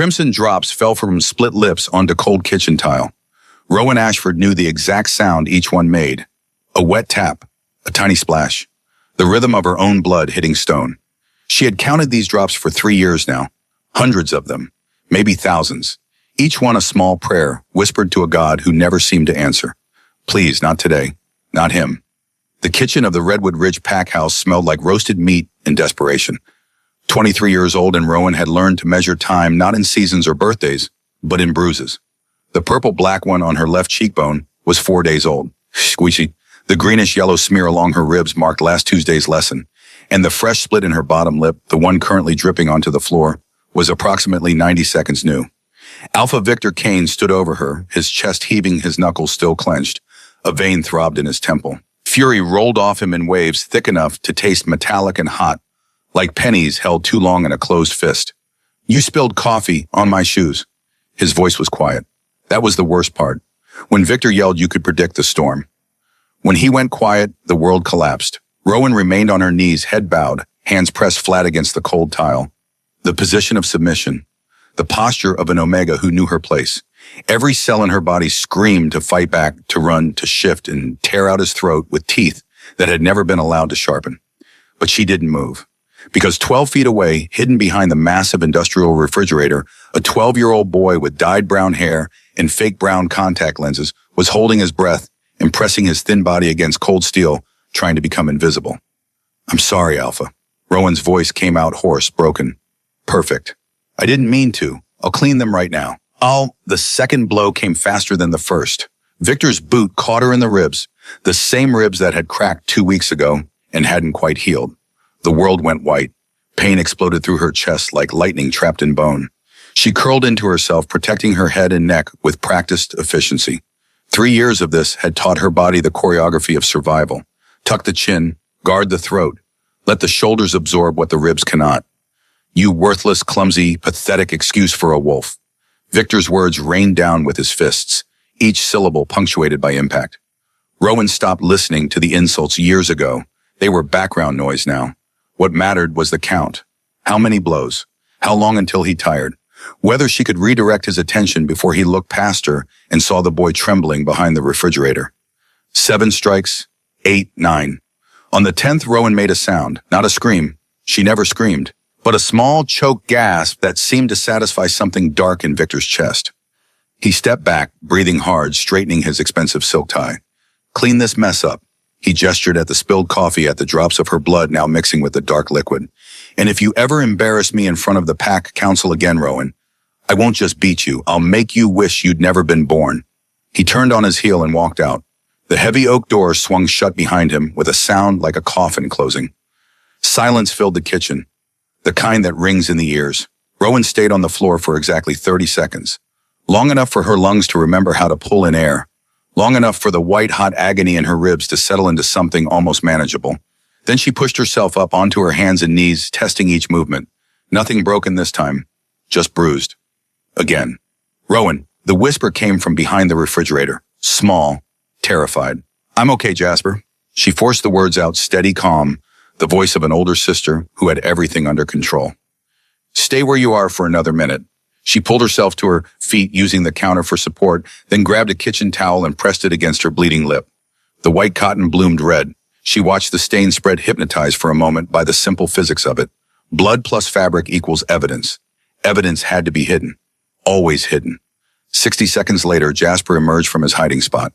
Crimson drops fell from split lips onto cold kitchen tile. Rowan Ashford knew the exact sound each one made. A wet tap, a tiny splash, the rhythm of her own blood hitting stone. She had counted these drops for 3 years now. Hundreds of them, maybe thousands. Each one a small prayer whispered to a God who never seemed to answer. Please, not today. Not him. The kitchen of the Redwood Ridge pack house smelled like roasted meat in desperation. 23 years old, and Rowan had learned to measure time not in seasons or birthdays, but in bruises. The purple-black one on her left cheekbone was 4 days old. Squishy. The greenish-yellow smear along her ribs marked last Tuesday's lesson, and the fresh split in her bottom lip, the one currently dripping onto the floor, was approximately 90 seconds new. Alpha Victor Kane stood over her, his chest heaving, his knuckles still clenched. A vein throbbed in his temple. Fury rolled off him in waves thick enough to taste metallic and hot, like pennies held too long in a closed fist. You spilled coffee on my shoes. His voice was quiet. That was the worst part. When Victor yelled, you could predict the storm. When he went quiet, the world collapsed. Rowan remained on her knees, head bowed, hands pressed flat against the cold tile. The position of submission. The posture of an Omega who knew her place. Every cell in her body screamed to fight back, to run, to shift, and tear out his throat with teeth that had never been allowed to sharpen. But she didn't move. Because 12 feet away, hidden behind the massive industrial refrigerator, a 12-year-old boy with dyed brown hair and fake brown contact lenses was holding his breath and pressing his thin body against cold steel, trying to become invisible. I'm sorry, Alpha. Rowan's voice came out hoarse, broken. Perfect. I didn't mean to. I'll clean them right now. The second blow came faster than the first. Victor's boot caught her in the ribs, the same ribs that had cracked 2 weeks ago and hadn't quite healed. The world went white. Pain exploded through her chest like lightning trapped in bone. She curled into herself, protecting her head and neck with practiced efficiency. 3 years of this had taught her body the choreography of survival. Tuck the chin, guard the throat, let the shoulders absorb what the ribs cannot. You worthless, clumsy, pathetic excuse for a wolf. Victor's words rained down with his fists, each syllable punctuated by impact. Rowan stopped listening to the insults years ago. They were background noise now. What mattered was the count. How many blows? How long until he tired? Whether she could redirect his attention before he looked past her and saw the boy trembling behind the refrigerator. 7 strikes, 8, 9. On the 10th, Rowan made a sound, not a scream. She never screamed, but a small, choked gasp that seemed to satisfy something dark in Victor's chest. He stepped back, breathing hard, straightening his expensive silk tie. Clean this mess up. He gestured at the spilled coffee, at the drops of her blood now mixing with the dark liquid. And if you ever embarrass me in front of the pack council again, Rowan, I won't just beat you. I'll make you wish you'd never been born. He turned on his heel and walked out. The heavy oak door swung shut behind him with a sound like a coffin closing. Silence filled the kitchen, the kind that rings in the ears. Rowan stayed on the floor for exactly 30 seconds, long enough for her lungs to remember how to pull in air, long enough for the white-hot agony in her ribs to settle into something almost manageable. Then she pushed herself up onto her hands and knees, testing each movement. Nothing broken this time, just bruised. Again. Rowan, the whisper came from behind the refrigerator, small, terrified. I'm okay, Jasper. She forced the words out, steady, calm, the voice of an older sister who had everything under control. Stay where you are for another minute. She pulled herself to her feet, using the counter for support, then grabbed a kitchen towel and pressed it against her bleeding lip. The white cotton bloomed red. She watched the stain spread, hypnotized for a moment by the simple physics of it. Blood plus fabric equals evidence. Evidence had to be hidden. Always hidden. 60 seconds later, Jasper emerged from his hiding spot.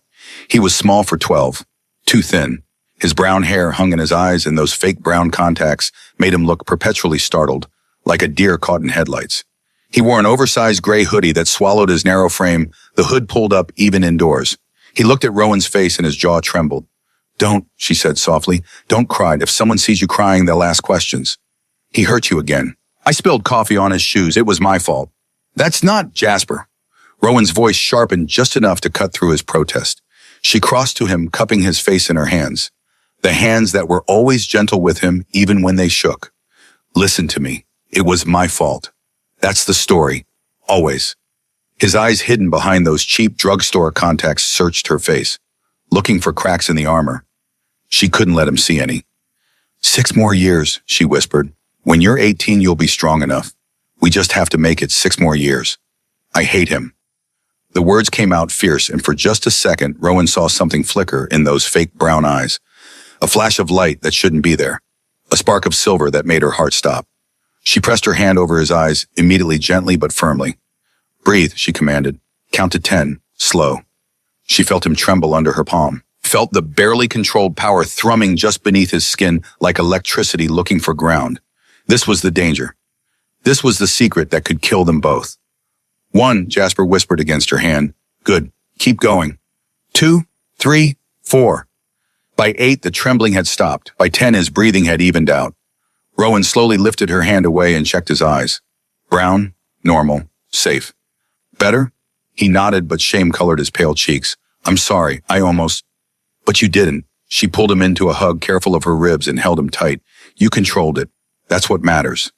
He was small for 12, too thin. His brown hair hung in his eyes, and those fake brown contacts made him look perpetually startled, like a deer caught in headlights. He wore an oversized gray hoodie that swallowed his narrow frame, the hood pulled up even indoors. He looked at Rowan's face and his jaw trembled. Don't, she said softly, don't cry. If someone sees you crying, they'll ask questions. He hurt you again. I spilled coffee on his shoes. It was my fault. That's not Jasper. Rowan's voice sharpened just enough to cut through his protest. She crossed to him, cupping his face in her hands. The hands that were always gentle with him, even when they shook. Listen to me. It was my fault. That's the story. Always. His eyes hidden behind those cheap drugstore contacts searched her face, looking for cracks in the armor. She couldn't let him see any. 6 more years, she whispered. When you're 18, you'll be strong enough. We just have to make it 6 more years. I hate him. The words came out fierce, and for just a second, Rowan saw something flicker in those fake brown eyes. A flash of light that shouldn't be there. A spark of silver that made her heart stop. She pressed her hand over his eyes, immediately gently but firmly. Breathe, she commanded. Count to 10, slow. She felt him tremble under her palm. Felt the barely controlled power thrumming just beneath his skin like electricity looking for ground. This was the danger. This was the secret that could kill them both. 1, Jasper whispered against her hand. Good. Keep going. 2, 3, 4. By 8, the trembling had stopped. By 10, his breathing had evened out. Rowan slowly lifted her hand away and checked his eyes. Brown, normal, safe. Better? He nodded, but shame colored his pale cheeks. I'm sorry, I almost... But you didn't. She pulled him into a hug, careful of her ribs, and held him tight. You controlled it. That's what matters.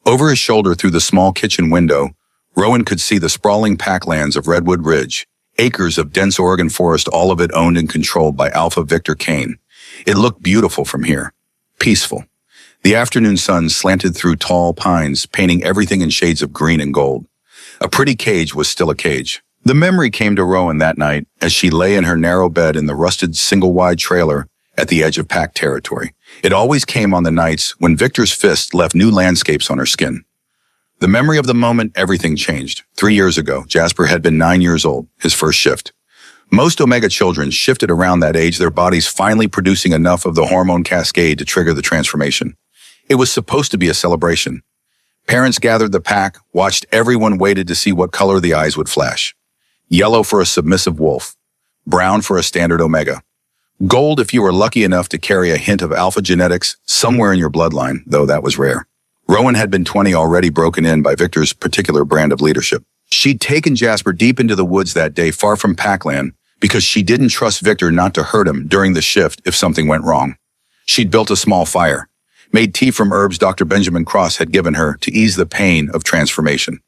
Over his shoulder through the small kitchen window, Rowan could see the sprawling packlands of Redwood Ridge, acres of dense Oregon forest, all of it owned and controlled by Alpha Victor Kane. It looked beautiful from here. Peaceful. The afternoon sun slanted through tall pines, painting everything in shades of green and gold. A pretty cage was still a cage. The memory came to Rowan that night as she lay in her narrow bed in the rusted single-wide trailer at the edge of packed territory. It always came on the nights when Victor's fist left new landscapes on her skin. The memory of the moment everything changed. 3 years ago, Jasper had been 9 years old, his first shift. Most Omega children shifted around that age, their bodies finally producing enough of the hormone cascade to trigger the transformation. It was supposed to be a celebration. Parents gathered the pack, watched, everyone waited to see what color the eyes would flash. Yellow for a submissive wolf. Brown for a standard Omega. Gold if you were lucky enough to carry a hint of alpha genetics somewhere in your bloodline, though that was rare. Rowan had been 20, already broken in by Victor's particular brand of leadership. She'd taken Jasper deep into the woods that day, far from Packland, because she didn't trust Victor not to hurt him during the shift if something went wrong. She'd built a small fire, made tea from herbs Dr. Benjamin Cross had given her to ease the pain of transformation.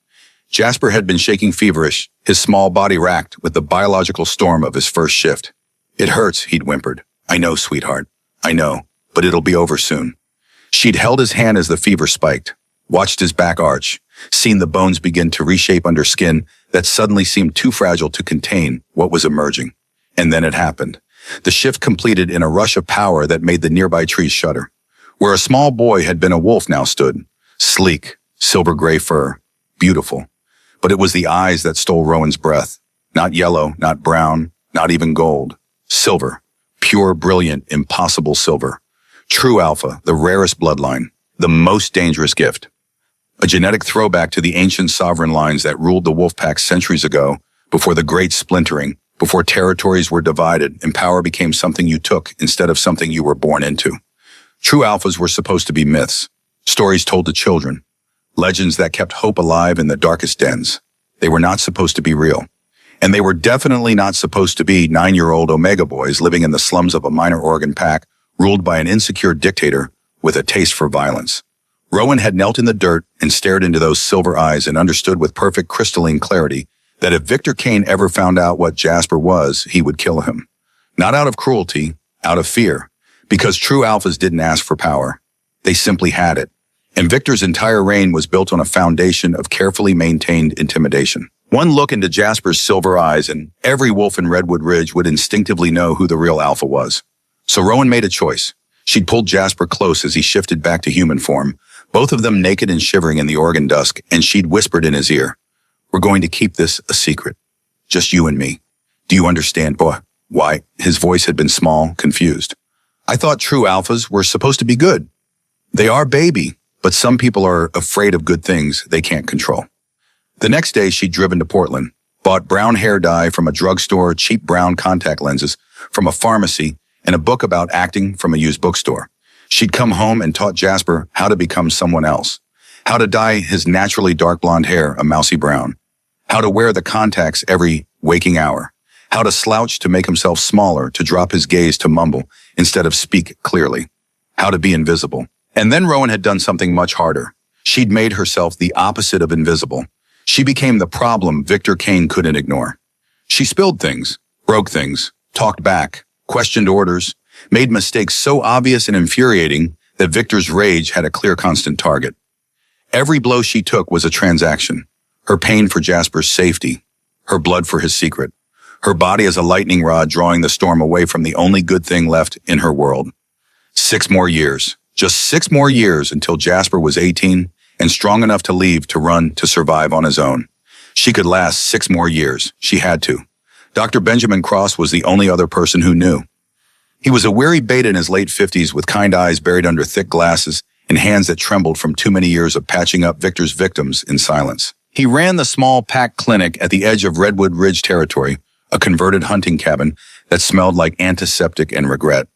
Jasper had been shaking feverish, his small body racked with the biological storm of his first shift. It hurts, he'd whimpered. I know, sweetheart. I know, but it'll be over soon. She'd held his hand as the fever spiked, watched his back arch, seen the bones begin to reshape under skin that suddenly seemed too fragile to contain what was emerging. And then it happened. The shift completed in a rush of power that made the nearby trees shudder. Where a small boy had been a wolf now stood, sleek, silver gray fur, beautiful. But it was the eyes that stole Rowan's breath. Not yellow, not brown, not even gold. Silver. Pure, brilliant, impossible silver. True alpha, the rarest bloodline, the most dangerous gift. A genetic throwback to the ancient sovereign lines that ruled the wolf pack centuries ago, before the great splintering, before territories were divided and power became something you took instead of something you were born into. True alphas were supposed to be myths, stories told to children, legends that kept hope alive in the darkest dens. They were not supposed to be real. And they were definitely not supposed to be 9-year-old Omega boys living in the slums of a minor Oregon pack ruled by an insecure dictator with a taste for violence. Rowan had knelt in the dirt and stared into those silver eyes and understood with perfect crystalline clarity that if Victor Kane ever found out what Jasper was, he would kill him. Not out of cruelty, out of fear, because true alphas didn't ask for power. They simply had it. And Victor's entire reign was built on a foundation of carefully maintained intimidation. One look into Jasper's silver eyes and every wolf in Redwood Ridge would instinctively know who the real alpha was. So Rowan made a choice. She'd pulled Jasper close as he shifted back to human form, both of them naked and shivering in the Oregon dusk, and she'd whispered in his ear, "We're going to keep this a secret. Just you and me. Do you understand, boy?" Why? His voice had been small, confused. "I thought true alphas were supposed to be good. They are, baby, but some people are afraid of good things they can't control." The next day, she'd driven to Portland, bought brown hair dye from a drugstore, cheap brown contact lenses from a pharmacy, and a book about acting from a used bookstore. She'd come home and taught Jasper how to become someone else, how to dye his naturally dark blonde hair a mousy brown, how to wear the contacts every waking hour, how to slouch to make himself smaller, to drop his gaze to mumble instead of speak clearly, how to be invisible. And then Rowan had done something much harder. She'd made herself the opposite of invisible. She became the problem Victor Kane couldn't ignore. She spilled things, broke things, talked back, questioned orders, made mistakes so obvious and infuriating that Victor's rage had a clear, constant target. Every blow she took was a transaction. Her pain for Jasper's safety, her blood for his secret, her body as a lightning rod drawing the storm away from the only good thing left in her world. 6 more years, just 6 more years until Jasper was 18 and strong enough to leave to run to survive on his own. She could last 6 more years. She had to. Dr. Benjamin Cross was the only other person who knew. He was a weary beta in his late 50s with kind eyes buried under thick glasses and hands that trembled from too many years of patching up Victor's victims in silence. He ran the small pack clinic at the edge of Redwood Ridge territory, a converted hunting cabin that smelled like antiseptic and regret.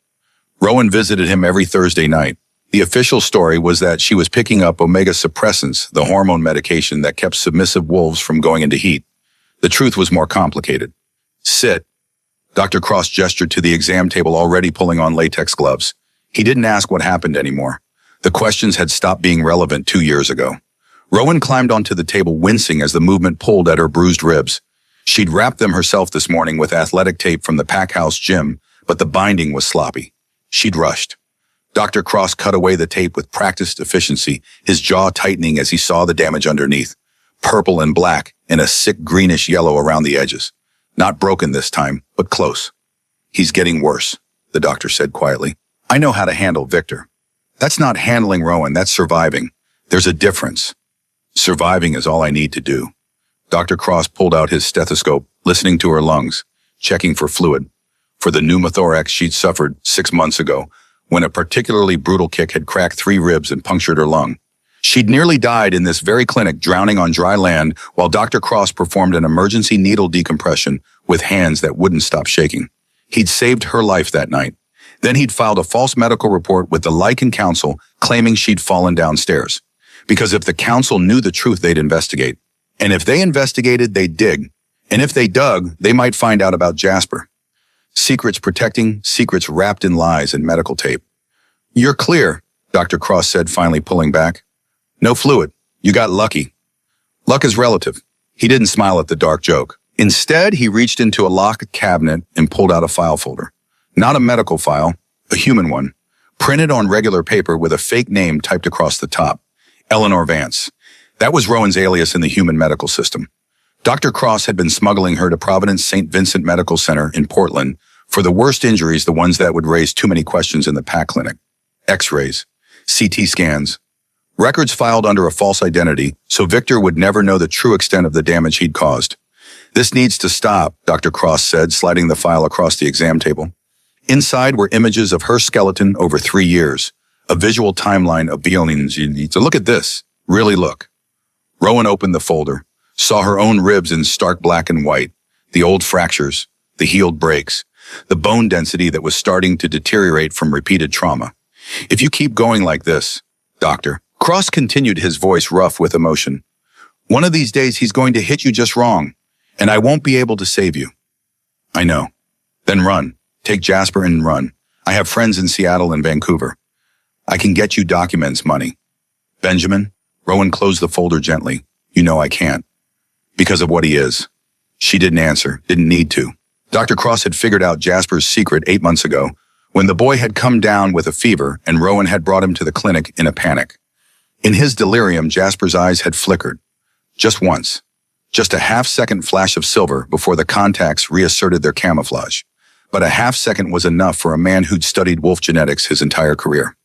Rowan visited him every Thursday night. The official story was that she was picking up omega suppressants, the hormone medication that kept submissive wolves from going into heat. The truth was more complicated. Sit. Dr. Cross gestured to the exam table already pulling on latex gloves. He didn't ask what happened anymore. The questions had stopped being relevant 2 years ago. Rowan climbed onto the table, wincing as the movement pulled at her bruised ribs. She'd wrapped them herself this morning with athletic tape from the pack house gym, but the binding was sloppy. She'd rushed. Dr. Cross cut away the tape with practiced efficiency, his jaw tightening as he saw the damage underneath. Purple and black, and a sick greenish yellow around the edges. Not broken this time, but close. He's getting worse, the doctor said quietly. I know how to handle Victor. That's not handling Rowan, that's surviving. There's a difference. Surviving is all I need to do. Dr. Cross pulled out his stethoscope, listening to her lungs, checking for fluid, for the pneumothorax she'd suffered 6 months ago, when a particularly brutal kick had cracked 3 ribs and punctured her lung. She'd nearly died in this very clinic, drowning on dry land, while Dr. Cross performed an emergency needle decompression with hands that wouldn't stop shaking. He'd saved her life that night. Then he'd filed a false medical report with the Lycan Council claiming she'd fallen downstairs. Because if the council knew the truth, they'd investigate. And if they investigated, they'd dig. And if they dug, they might find out about Jasper. Secrets protecting, secrets wrapped in lies and medical tape. You're clear, Dr. Cross said, finally pulling back. No fluid. You got lucky. Luck is relative. He didn't smile at the dark joke. Instead, he reached into a locked cabinet and pulled out a file folder. Not a medical file, a human one, printed on regular paper with a fake name typed across the top. Eleanor Vance. That was Rowan's alias in the human medical system. Dr. Cross had been smuggling her to Providence St. Vincent Medical Center in Portland for the worst injuries, the ones that would raise too many questions in the PAC clinic. X-rays, CT scans, records filed under a false identity so Victor would never know the true extent of the damage he'd caused. This needs to stop, Dr. Cross said, sliding the file across the exam table. Inside were images of her skeleton over 3 years, a visual timeline of Bionins. You need to look at this. Really look. Rowan opened the folder, saw her own ribs in stark black and white, the old fractures, the healed breaks, the bone density that was starting to deteriorate from repeated trauma. If you keep going like this, Doctor, Cross continued, his voice rough with emotion, one of these days he's going to hit you just wrong, and I won't be able to save you. I know. Then run. Take Jasper and run. I have friends in Seattle and Vancouver. I can get you documents, money. Benjamin, Rowan closed the folder gently. You know I can't. Because of what he is. She didn't answer, didn't need to. Dr. Cross had figured out Jasper's secret 8 months ago, when the boy had come down with a fever and Rowan had brought him to the clinic in a panic. In his delirium, Jasper's eyes had flickered. Just once. Just a half-second flash of silver before the contacts reasserted their camouflage. But a half-second was enough for a man who'd studied wolf genetics his entire career.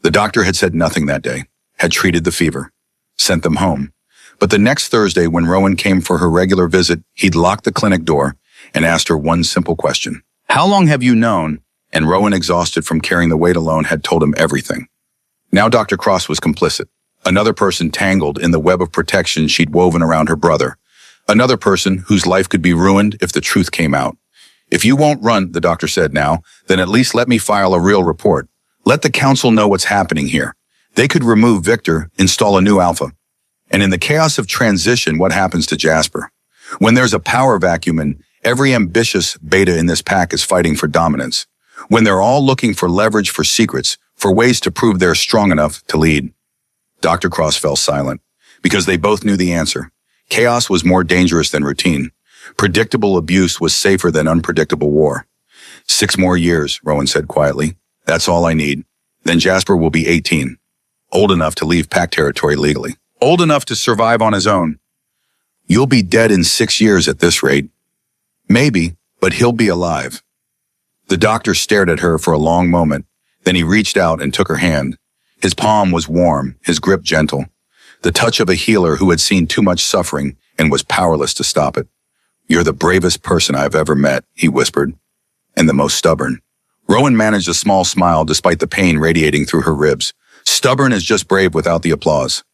The doctor had said nothing that day, had treated the fever, sent them home. But the next Thursday, when Rowan came for her regular visit, he'd locked the clinic door and asked her one simple question. How long have you known? And Rowan, exhausted from carrying the weight alone, had told him everything. Now Dr. Cross was complicit. Another person tangled in the web of protection she'd woven around her brother. Another person whose life could be ruined if the truth came out. If you won't run, the doctor said now, then at least let me file a real report. Let the council know what's happening here. They could remove Victor, install a new alpha. And in the chaos of transition, what happens to Jasper? When there's a power vacuum and every ambitious beta in this pack is fighting for dominance. When they're all looking for leverage, for secrets, for ways to prove they're strong enough to lead. Dr. Cross fell silent, because they both knew the answer. Chaos was more dangerous than routine. Predictable abuse was safer than unpredictable war. 6 more years, Rowan said quietly. That's all I need. Then Jasper will be 18. Old enough to leave pack territory legally. Old enough to survive on his own. You'll be dead in 6 years at this rate. Maybe, but he'll be alive. The doctor stared at her for a long moment. Then he reached out and took her hand. His palm was warm, his grip gentle. The touch of a healer who had seen too much suffering and was powerless to stop it. You're the bravest person I've ever met, he whispered, and the most stubborn. Rowan managed a small smile despite the pain radiating through her ribs. Stubborn is just brave without the applause.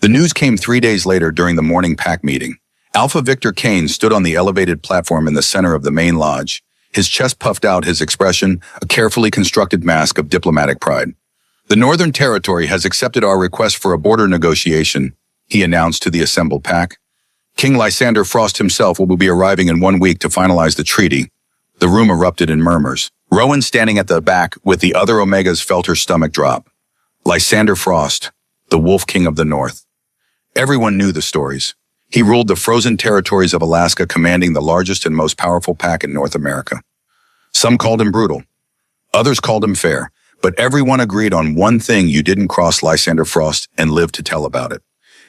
The news came 3 days later during the morning pack meeting. Alpha Victor Kane stood on the elevated platform in the center of the main lodge. His chest puffed out, his expression a carefully constructed mask of diplomatic pride. The Northern Territory has accepted our request for a border negotiation, he announced to the assembled pack. King Lysander Frost himself will be arriving in 1 week to finalize the treaty. The room erupted in murmurs. Rowan, standing at the back with the other Omegas, felt her stomach drop. Lysander Frost, the Wolf King of the North. Everyone knew the stories. He ruled the frozen territories of Alaska, commanding the largest and most powerful pack in North America. Some called him brutal. Others called him fair. But everyone agreed on one thing: you didn't cross Lysander Frost and live to tell about it.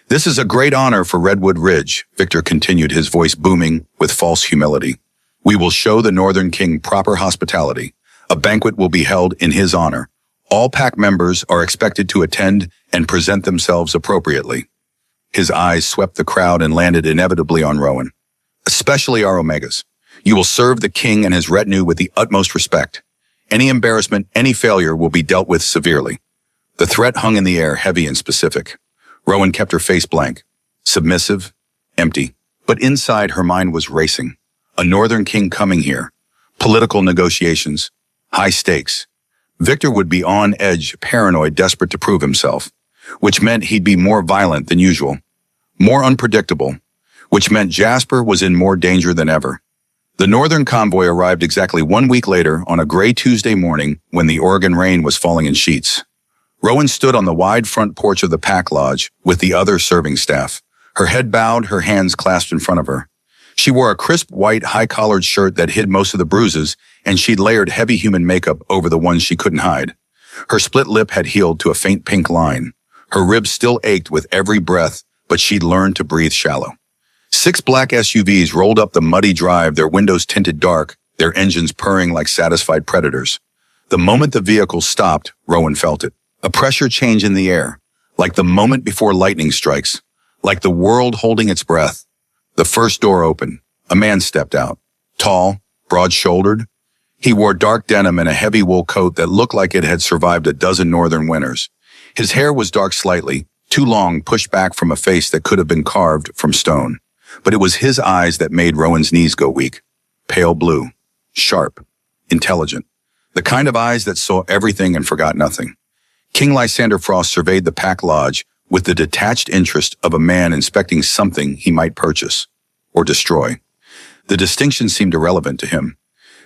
This is a great honor for Redwood Ridge, Victor continued, his voice booming with false humility. We will show the Northern King proper hospitality. A banquet will be held in his honor. All pack members are expected to attend and present themselves appropriately. His eyes swept the crowd and landed inevitably on Rowan. Especially our Omegas. You will serve the king and his retinue with the utmost respect. Any embarrassment, any failure will be dealt with severely. The threat hung in the air, heavy and specific. Rowan kept her face blank, submissive, empty. But inside, her mind was racing. A Northern King coming here. Political negotiations. High stakes. Victor would be on edge, paranoid, desperate to prove himself, which meant he'd be more violent than usual, more unpredictable, which meant Jasper was in more danger than ever. The Northern convoy arrived exactly 1 week later on a gray Tuesday morning when the Oregon rain was falling in sheets. Rowan stood on the wide front porch of the pack lodge with the other serving staff, her head bowed, her hands clasped in front of her. She wore a crisp white high-collared shirt that hid most of the bruises, and she'd layered heavy human makeup over the ones she couldn't hide. Her split lip had healed to a faint pink line. Her ribs still ached with every breath, but she'd learned to breathe shallow. 6 black SUVs rolled up the muddy drive, their windows tinted dark, their engines purring like satisfied predators. The moment the vehicle stopped, Rowan felt it. A pressure change in the air, like the moment before lightning strikes, like the world holding its breath. The first door opened. A man stepped out. Tall, broad-shouldered. He wore dark denim and a heavy wool coat that looked like it had survived a dozen northern winters. His hair was dark slightly, too long, pushed back from a face that could have been carved from stone. But it was his eyes that made Rowan's knees go weak. Pale blue, sharp, intelligent. The kind of eyes that saw everything and forgot nothing. King Lysander Frost surveyed the pack lodge with the detached interest of a man inspecting something he might purchase or destroy. The distinction seemed irrelevant to him.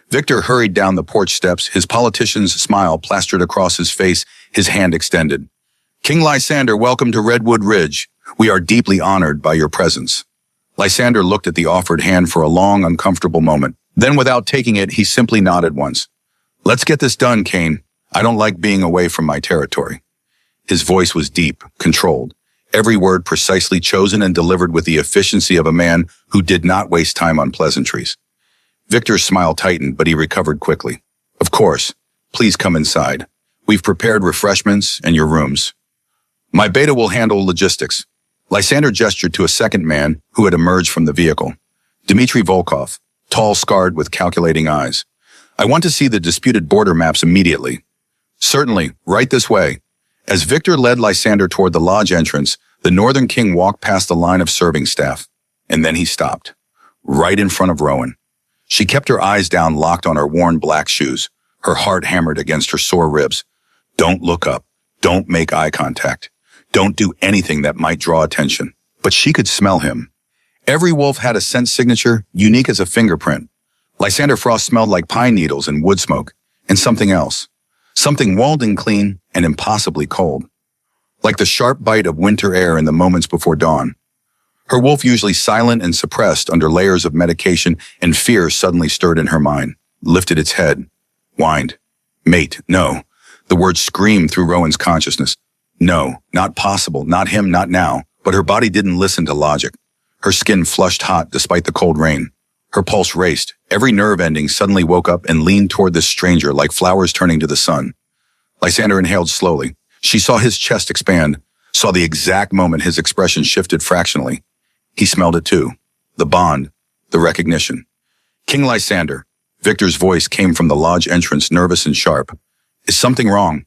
Victor hurried down the porch steps, his politician's smile plastered across his face, his hand extended. King Lysander, welcome to Redwood Ridge. We are deeply honored by your presence. Lysander looked at the offered hand for a long, uncomfortable moment. Then, without taking it, he simply nodded once. Let's get this done, Kane. I don't like being away from my territory. His voice was deep, controlled, every word precisely chosen and delivered with the efficiency of a man who did not waste time on pleasantries. Victor's smile tightened, but he recovered quickly. Of course. Please come inside. We've prepared refreshments and your rooms. My beta will handle logistics. Lysander gestured to a second man who had emerged from the vehicle. Dmitry Volkov, tall, scarred, with calculating eyes. I want to see the disputed border maps immediately. Certainly, right this way. As Victor led Lysander toward the lodge entrance, the Northern King walked past the line of serving staff. And then he stopped, right in front of Rowan. She kept her eyes down, locked on her worn black shoes, her heart hammered against her sore ribs. Don't look up. Don't make eye contact. Don't do anything that might draw attention. But she could smell him. Every wolf had a scent signature, unique as a fingerprint. Lysander Frost smelled like pine needles and wood smoke, and something else. Something walled in clean and impossibly cold. Like the sharp bite of winter air in the moments before dawn. Her wolf, usually silent and suppressed under layers of medication, and fear suddenly stirred in her mind, lifted its head, whined. Mate, no. The word screamed through Rowan's consciousness. No, not possible, not him, not now. But her body didn't listen to logic. Her skin flushed hot despite the cold rain. Her pulse raced. Every nerve ending suddenly woke up and leaned toward this stranger like flowers turning to the sun. Lysander inhaled slowly. She saw his chest expand, saw the exact moment his expression shifted fractionally. He smelled it too. The bond, the recognition. King Lysander. Victor's voice came from the lodge entrance, nervous and sharp. Is something wrong?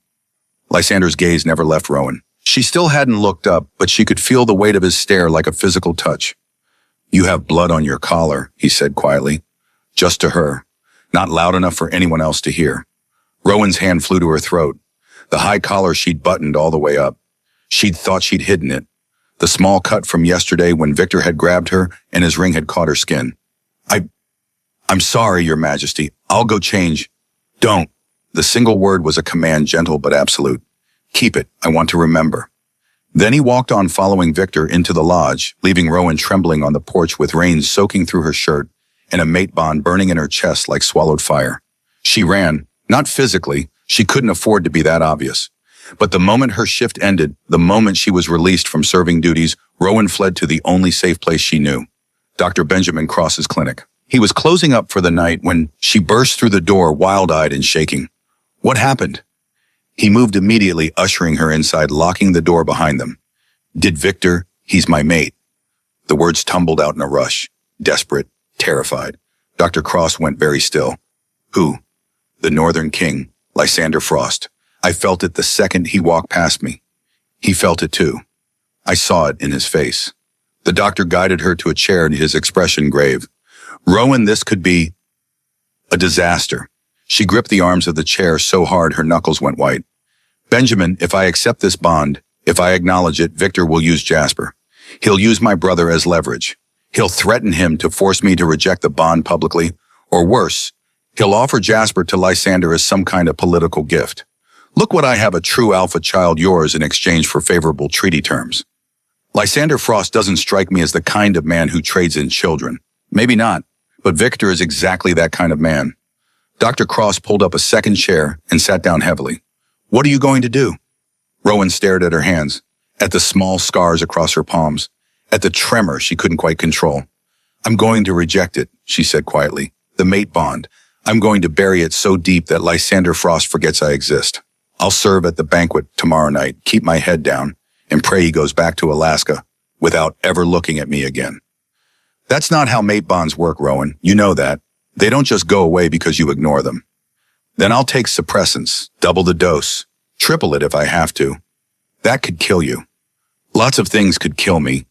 Lysander's gaze never left Rowan. She still hadn't looked up, but she could feel the weight of his stare like a physical touch. You have blood on your collar, he said quietly. Just to her. Not loud enough for anyone else to hear. Rowan's hand flew to her throat. The high collar she'd buttoned all the way up. She'd thought she'd hidden it. The small cut from yesterday when Victor had grabbed her and his ring had caught her skin. I'm sorry, Your Majesty. I'll go change. Don't. The single word was a command, gentle but absolute. Keep it. I want to remember. Then he walked on, following Victor into the lodge, leaving Rowan trembling on the porch with rain soaking through her shirt and a mate bond burning in her chest like swallowed fire. She ran, not physically. She couldn't afford to be that obvious. But the moment her shift ended, the moment she was released from serving duties, Rowan fled to the only safe place she knew, Dr. Benjamin Cross's clinic. He was closing up for the night when she burst through the door, wild-eyed and shaking. What happened? He moved immediately, ushering her inside, locking the door behind them. Did Victor? He's my mate. The words tumbled out in a rush, desperate, terrified. Dr. Cross went very still. Who? The Northern King, Lysander Frost. I felt it the second he walked past me. He felt it too. I saw it in his face. The doctor guided her to a chair, and his expression grave. Rowan, this could be a disaster. She gripped the arms of the chair so hard her knuckles went white. Benjamin, if I accept this bond, if I acknowledge it, Victor will use Jasper. He'll use my brother as leverage. He'll threaten him to force me to reject the bond publicly, or worse, he'll offer Jasper to Lysander as some kind of political gift. Look what I have, a true alpha child, yours, in exchange for favorable treaty terms. Lysander Frost doesn't strike me as the kind of man who trades in children. Maybe not, but Victor is exactly that kind of man. Dr. Cross pulled up a second chair and sat down heavily. What are you going to do? Rowan stared at her hands, at the small scars across her palms, at the tremor she couldn't quite control. I'm going to reject it, she said quietly. The mate bond. I'm going to bury it so deep that Lysander Frost forgets I exist. I'll serve at the banquet tomorrow night, keep my head down, and pray he goes back to Alaska without ever looking at me again. That's not how mate bonds work, Rowan. You know that. They don't just go away because you ignore them. Then I'll take suppressants, double the dose, triple it if I have to. That could kill you. Lots of things could kill me.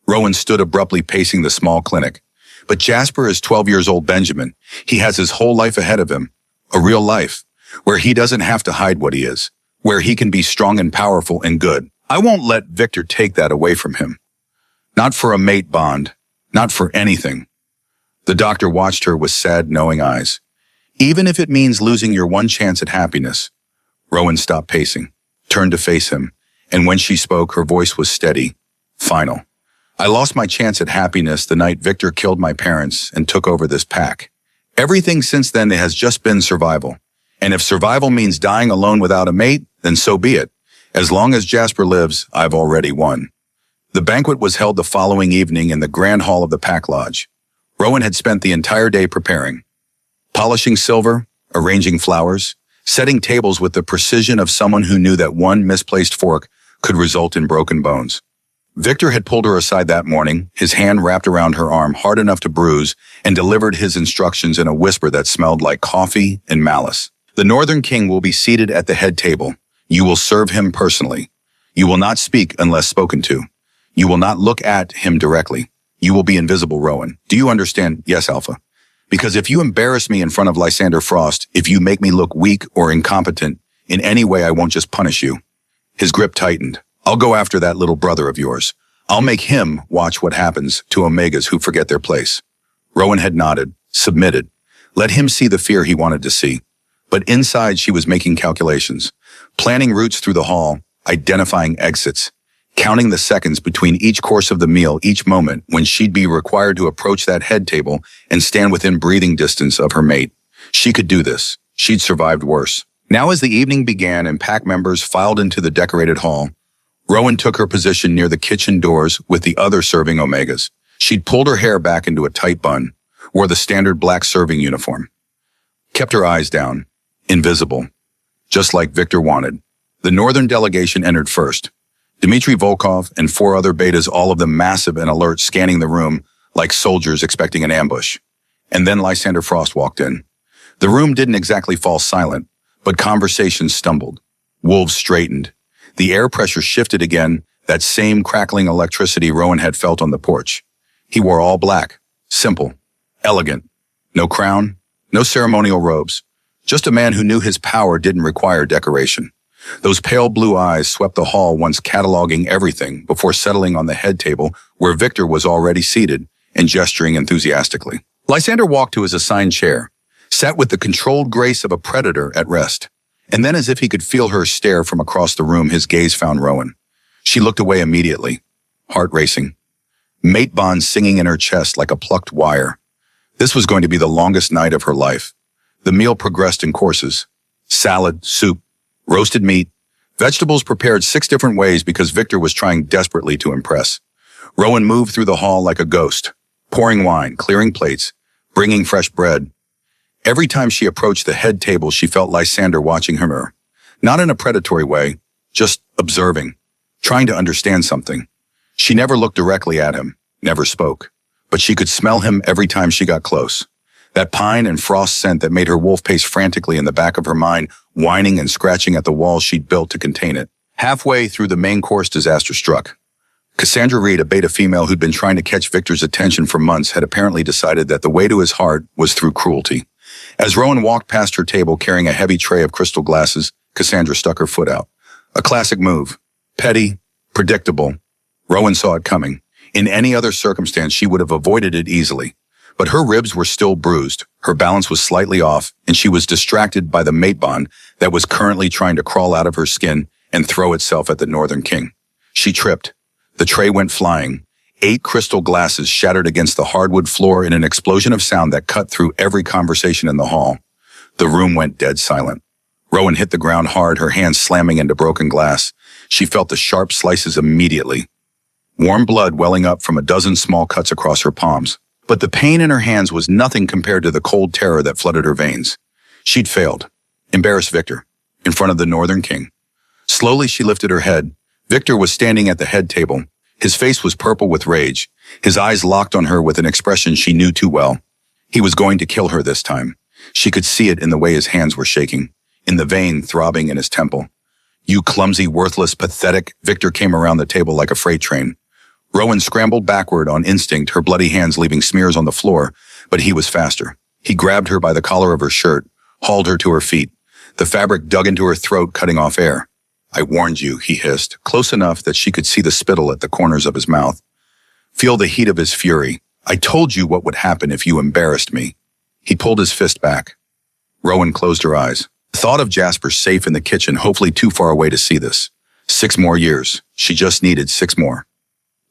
Rowan stood abruptly, pacing the small clinic. But Jasper is 12 years old, Benjamin. He has his whole life ahead of him. A real life, where he doesn't have to hide what he is, where he can be strong and powerful and good. I won't let Victor take that away from him. Not for a mate bond. Not for anything. The doctor watched her with sad, knowing eyes. Even if it means losing your one chance at happiness. Rowan stopped pacing, turned to face him, and when she spoke, her voice was steady, final. I lost my chance at happiness the night Victor killed my parents and took over this pack. Everything since then has just been survival. And if survival means dying alone without a mate, then so be it. As long as Jasper lives, I've already won. The banquet was held the following evening in the grand hall of the Pack Lodge. Rowan had spent the entire day preparing, polishing silver, arranging flowers, setting tables with the precision of someone who knew that one misplaced fork could result in broken bones. Victor had pulled her aside that morning, his hand wrapped around her arm hard enough to bruise, and delivered his instructions in a whisper that smelled like coffee and malice. The Northern King will be seated at the head table. You will serve him personally. You will not speak unless spoken to. You will not look at him directly. You will be invisible, Rowan. Do you understand? Yes, Alpha. Because if you embarrass me in front of Lysander Frost, if you make me look weak or incompetent, in any way I won't just punish you. His grip tightened. I'll go after that little brother of yours. I'll make him watch what happens to Omegas who forget their place. Rowan had nodded, submitted. Let him see the fear he wanted to see. But inside she was making calculations, planning routes through the hall, identifying exits, counting the seconds between each course of the meal, each moment when she'd be required to approach that head table and stand within breathing distance of her mate. She could do this. She'd survived worse. Now as the evening began and pack members filed into the decorated hall, Rowan took her position near the kitchen doors with the other serving Omegas. She'd pulled her hair back into a tight bun, wore the standard black serving uniform, kept her eyes down, invisible, just like Victor wanted. The northern delegation entered first. Dmitry Volkov and 4 other betas, all of them massive and alert, scanning the room like soldiers expecting an ambush. And then Lysander Frost walked in. The room didn't exactly fall silent, but conversations stumbled. Wolves straightened. The air pressure shifted again, that same crackling electricity Rowan had felt on the porch. He wore all black, simple, elegant. No crown, no ceremonial robes. Just a man who knew his power didn't require decoration. Those pale blue eyes swept the hall, once cataloging everything before settling on the head table where Victor was already seated and gesturing enthusiastically. Lysander walked to his assigned chair, sat with the controlled grace of a predator at rest. And then, as if he could feel her stare from across the room, his gaze found Rowan. She looked away immediately, heart racing, mate bonds singing in her chest like a plucked wire. This was going to be the longest night of her life. The meal progressed in courses: salad, soup, roasted meat, vegetables prepared 6 different ways because Victor was trying desperately to impress. Rowan moved through the hall like a ghost, pouring wine, clearing plates, bringing fresh bread. Every time she approached the head table, she felt Lysander watching her. Not in a predatory way, just observing, trying to understand something. She never looked directly at him, never spoke, but she could smell him every time she got close. That pine and frost scent that made her wolf pace frantically in the back of her mind, whining and scratching at the walls she'd built to contain it. Halfway through the main course, disaster struck. Cassandra Reed, a beta female who'd been trying to catch Victor's attention for months, had apparently decided that the way to his heart was through cruelty. As Rowan walked past her table carrying a heavy tray of crystal glasses, Cassandra stuck her foot out. A classic move. Petty, predictable. Rowan saw it coming. In any other circumstance, she would have avoided it easily. But her ribs were still bruised, her balance was slightly off, and she was distracted by the mate bond that was currently trying to crawl out of her skin and throw itself at the Northern King. She tripped. The tray went flying. 8 crystal glasses shattered against the hardwood floor in an explosion of sound that cut through every conversation in the hall. The room went dead silent. Rowan hit the ground hard, her hands slamming into broken glass. She felt the sharp slices immediately. Warm blood welling up from a dozen small cuts across her palms. But the pain in her hands was nothing compared to the cold terror that flooded her veins. She'd failed. Embarrassed Victor, in front of the Northern King. Slowly she lifted her head. Victor was standing at the head table. His face was purple with rage, his eyes locked on her with an expression she knew too well. He was going to kill her this time. She could see it in the way his hands were shaking, in the vein throbbing in his temple. "You clumsy, worthless, pathetic," Victor came around the table like a freight train. Rowan scrambled backward on instinct, her bloody hands leaving smears on the floor, but he was faster. He grabbed her by the collar of her shirt, hauled her to her feet. The fabric dug into her throat, cutting off air. "I warned you," he hissed, close enough that she could see the spittle at the corners of his mouth. Feel the heat of his fury. "I told you what would happen if you embarrassed me." He pulled his fist back. Rowan closed her eyes. The thought of Jasper safe in the kitchen, hopefully too far away to see this. 6 more years. She just needed 6 more.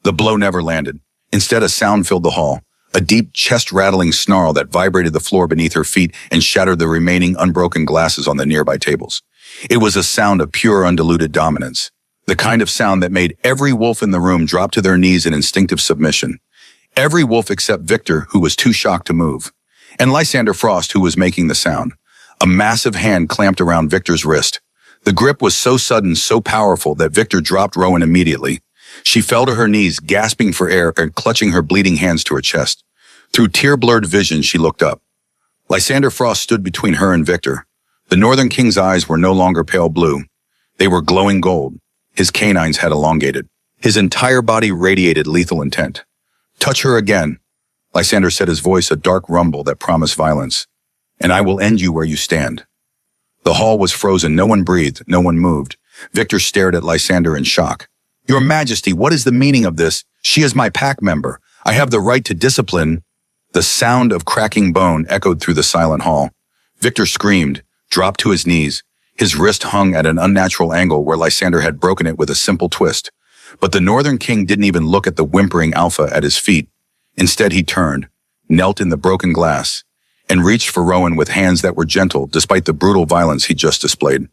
The blow never landed. Instead, a sound filled the hall. A deep, chest-rattling snarl that vibrated the floor beneath her feet and shattered the remaining unbroken glasses on the nearby tables. It was a sound of pure, undiluted dominance. The kind of sound that made every wolf in the room drop to their knees in instinctive submission. Every wolf except Victor, who was too shocked to move. And Lysander Frost, who was making the sound. A massive hand clamped around Victor's wrist. The grip was so sudden, so powerful that Victor dropped Rowan immediately. She fell to her knees, gasping for air and clutching her bleeding hands to her chest. Through tear-blurred vision, she looked up. Lysander Frost stood between her and Victor. The Northern King's eyes were no longer pale blue. They were glowing gold. His canines had elongated. His entire body radiated lethal intent. "Touch her again," Lysander said, his voice a dark rumble that promised violence. "And I will end you where you stand." The hall was frozen. No one breathed. No one moved. Victor stared at Lysander in shock. "Your Majesty, what is the meaning of this? She is my pack member. I have the right to discipline." The sound of cracking bone echoed through the silent hall. Victor screamed, dropped to his knees. His wrist hung at an unnatural angle where Lysander had broken it with a simple twist. But the Northern King didn't even look at the whimpering alpha at his feet. Instead, he turned, knelt in the broken glass, and reached for Rowan with hands that were gentle despite the brutal violence he just displayed.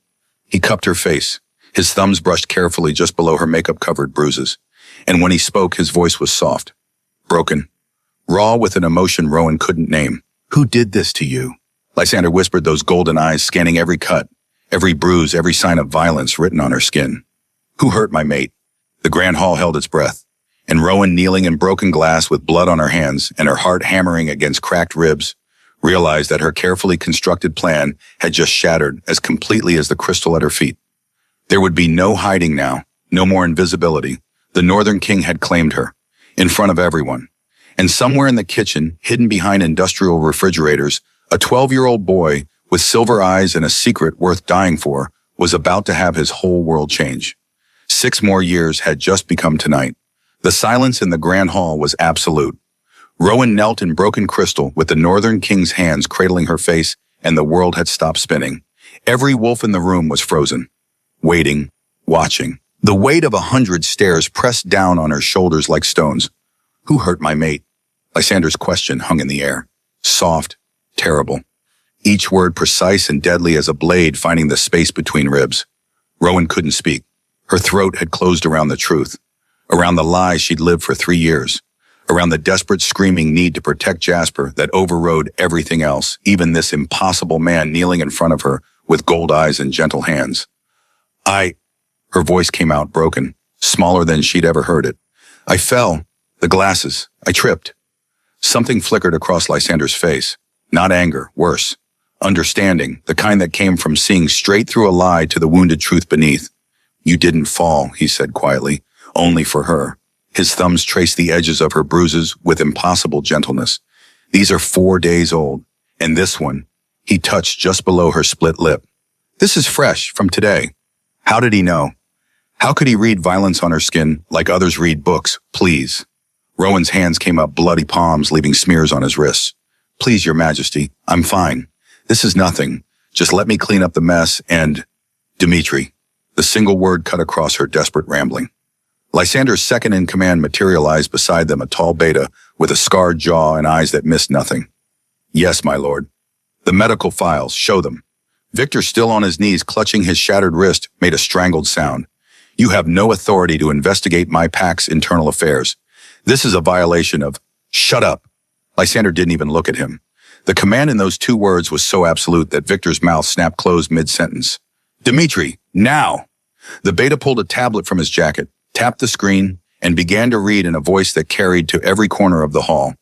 He cupped her face, His thumbs brushed carefully just below her makeup-covered bruises. And when he spoke, his voice was soft, broken, raw with an emotion Rowan couldn't name. Who did this to you? Lysander whispered, those golden eyes scanning every cut, every bruise, every sign of violence written on her skin. Who hurt my mate? The grand hall held its breath, and Rowan, kneeling in broken glass with blood on her hands and her heart hammering against cracked ribs, realized that her carefully constructed plan had just shattered as completely as the crystal at her feet. There would be no hiding now, no more invisibility. The Northern King had claimed her, in front of everyone. And somewhere in the kitchen, hidden behind industrial refrigerators, a 12-year-old boy with silver eyes and a secret worth dying for was about to have his whole world change. 6 more years had just become tonight. The silence in the grand hall was absolute. Rowan knelt in broken crystal with the Northern King's hands cradling her face, and the world had stopped spinning. Every wolf in the room was frozen, waiting, watching. The weight of 100 stares pressed down on her shoulders like stones. Who hurt my mate? Lysander's question hung in the air. Soft, terrible. Each word precise and deadly as a blade finding the space between ribs. Rowan couldn't speak. Her throat had closed around the truth, around the lies she'd lived for 3 years, around the desperate screaming need to protect Jasper that overrode everything else, even this impossible man kneeling in front of her with gold eyes and gentle hands. Her voice came out broken, smaller than she'd ever heard it. I fell. The glasses. I tripped. Something flickered across Lysander's face. Not anger, worse. Understanding, the kind that came from seeing straight through a lie to the wounded truth beneath. You didn't fall, he said quietly, only for her. His thumbs traced the edges of her bruises with impossible gentleness. These are 4 days old, and this one, he touched just below her split lip. This is fresh, from today. How did he know? How could he read violence on her skin like others read books? Please. Rowan's hands came up bloody palms, leaving smears on his wrists. Please, Your Majesty, I'm fine. This is nothing. Just let me clean up the mess and... Dimitri. The single word cut across her desperate rambling. Lysander's second-in-command materialized beside them, a tall beta with a scarred jaw and eyes that missed nothing. Yes, my lord. The medical files, show them. Victor, still on his knees, clutching his shattered wrist, made a strangled sound. You have no authority to investigate my pack's internal affairs. This is a violation of... Shut up. Lysander didn't even look at him. The command in those 2 words was so absolute that Victor's mouth snapped closed mid-sentence. Dimitri, now! The beta pulled a tablet from his jacket, tapped the screen, and began to read in a voice that carried to every corner of the hall.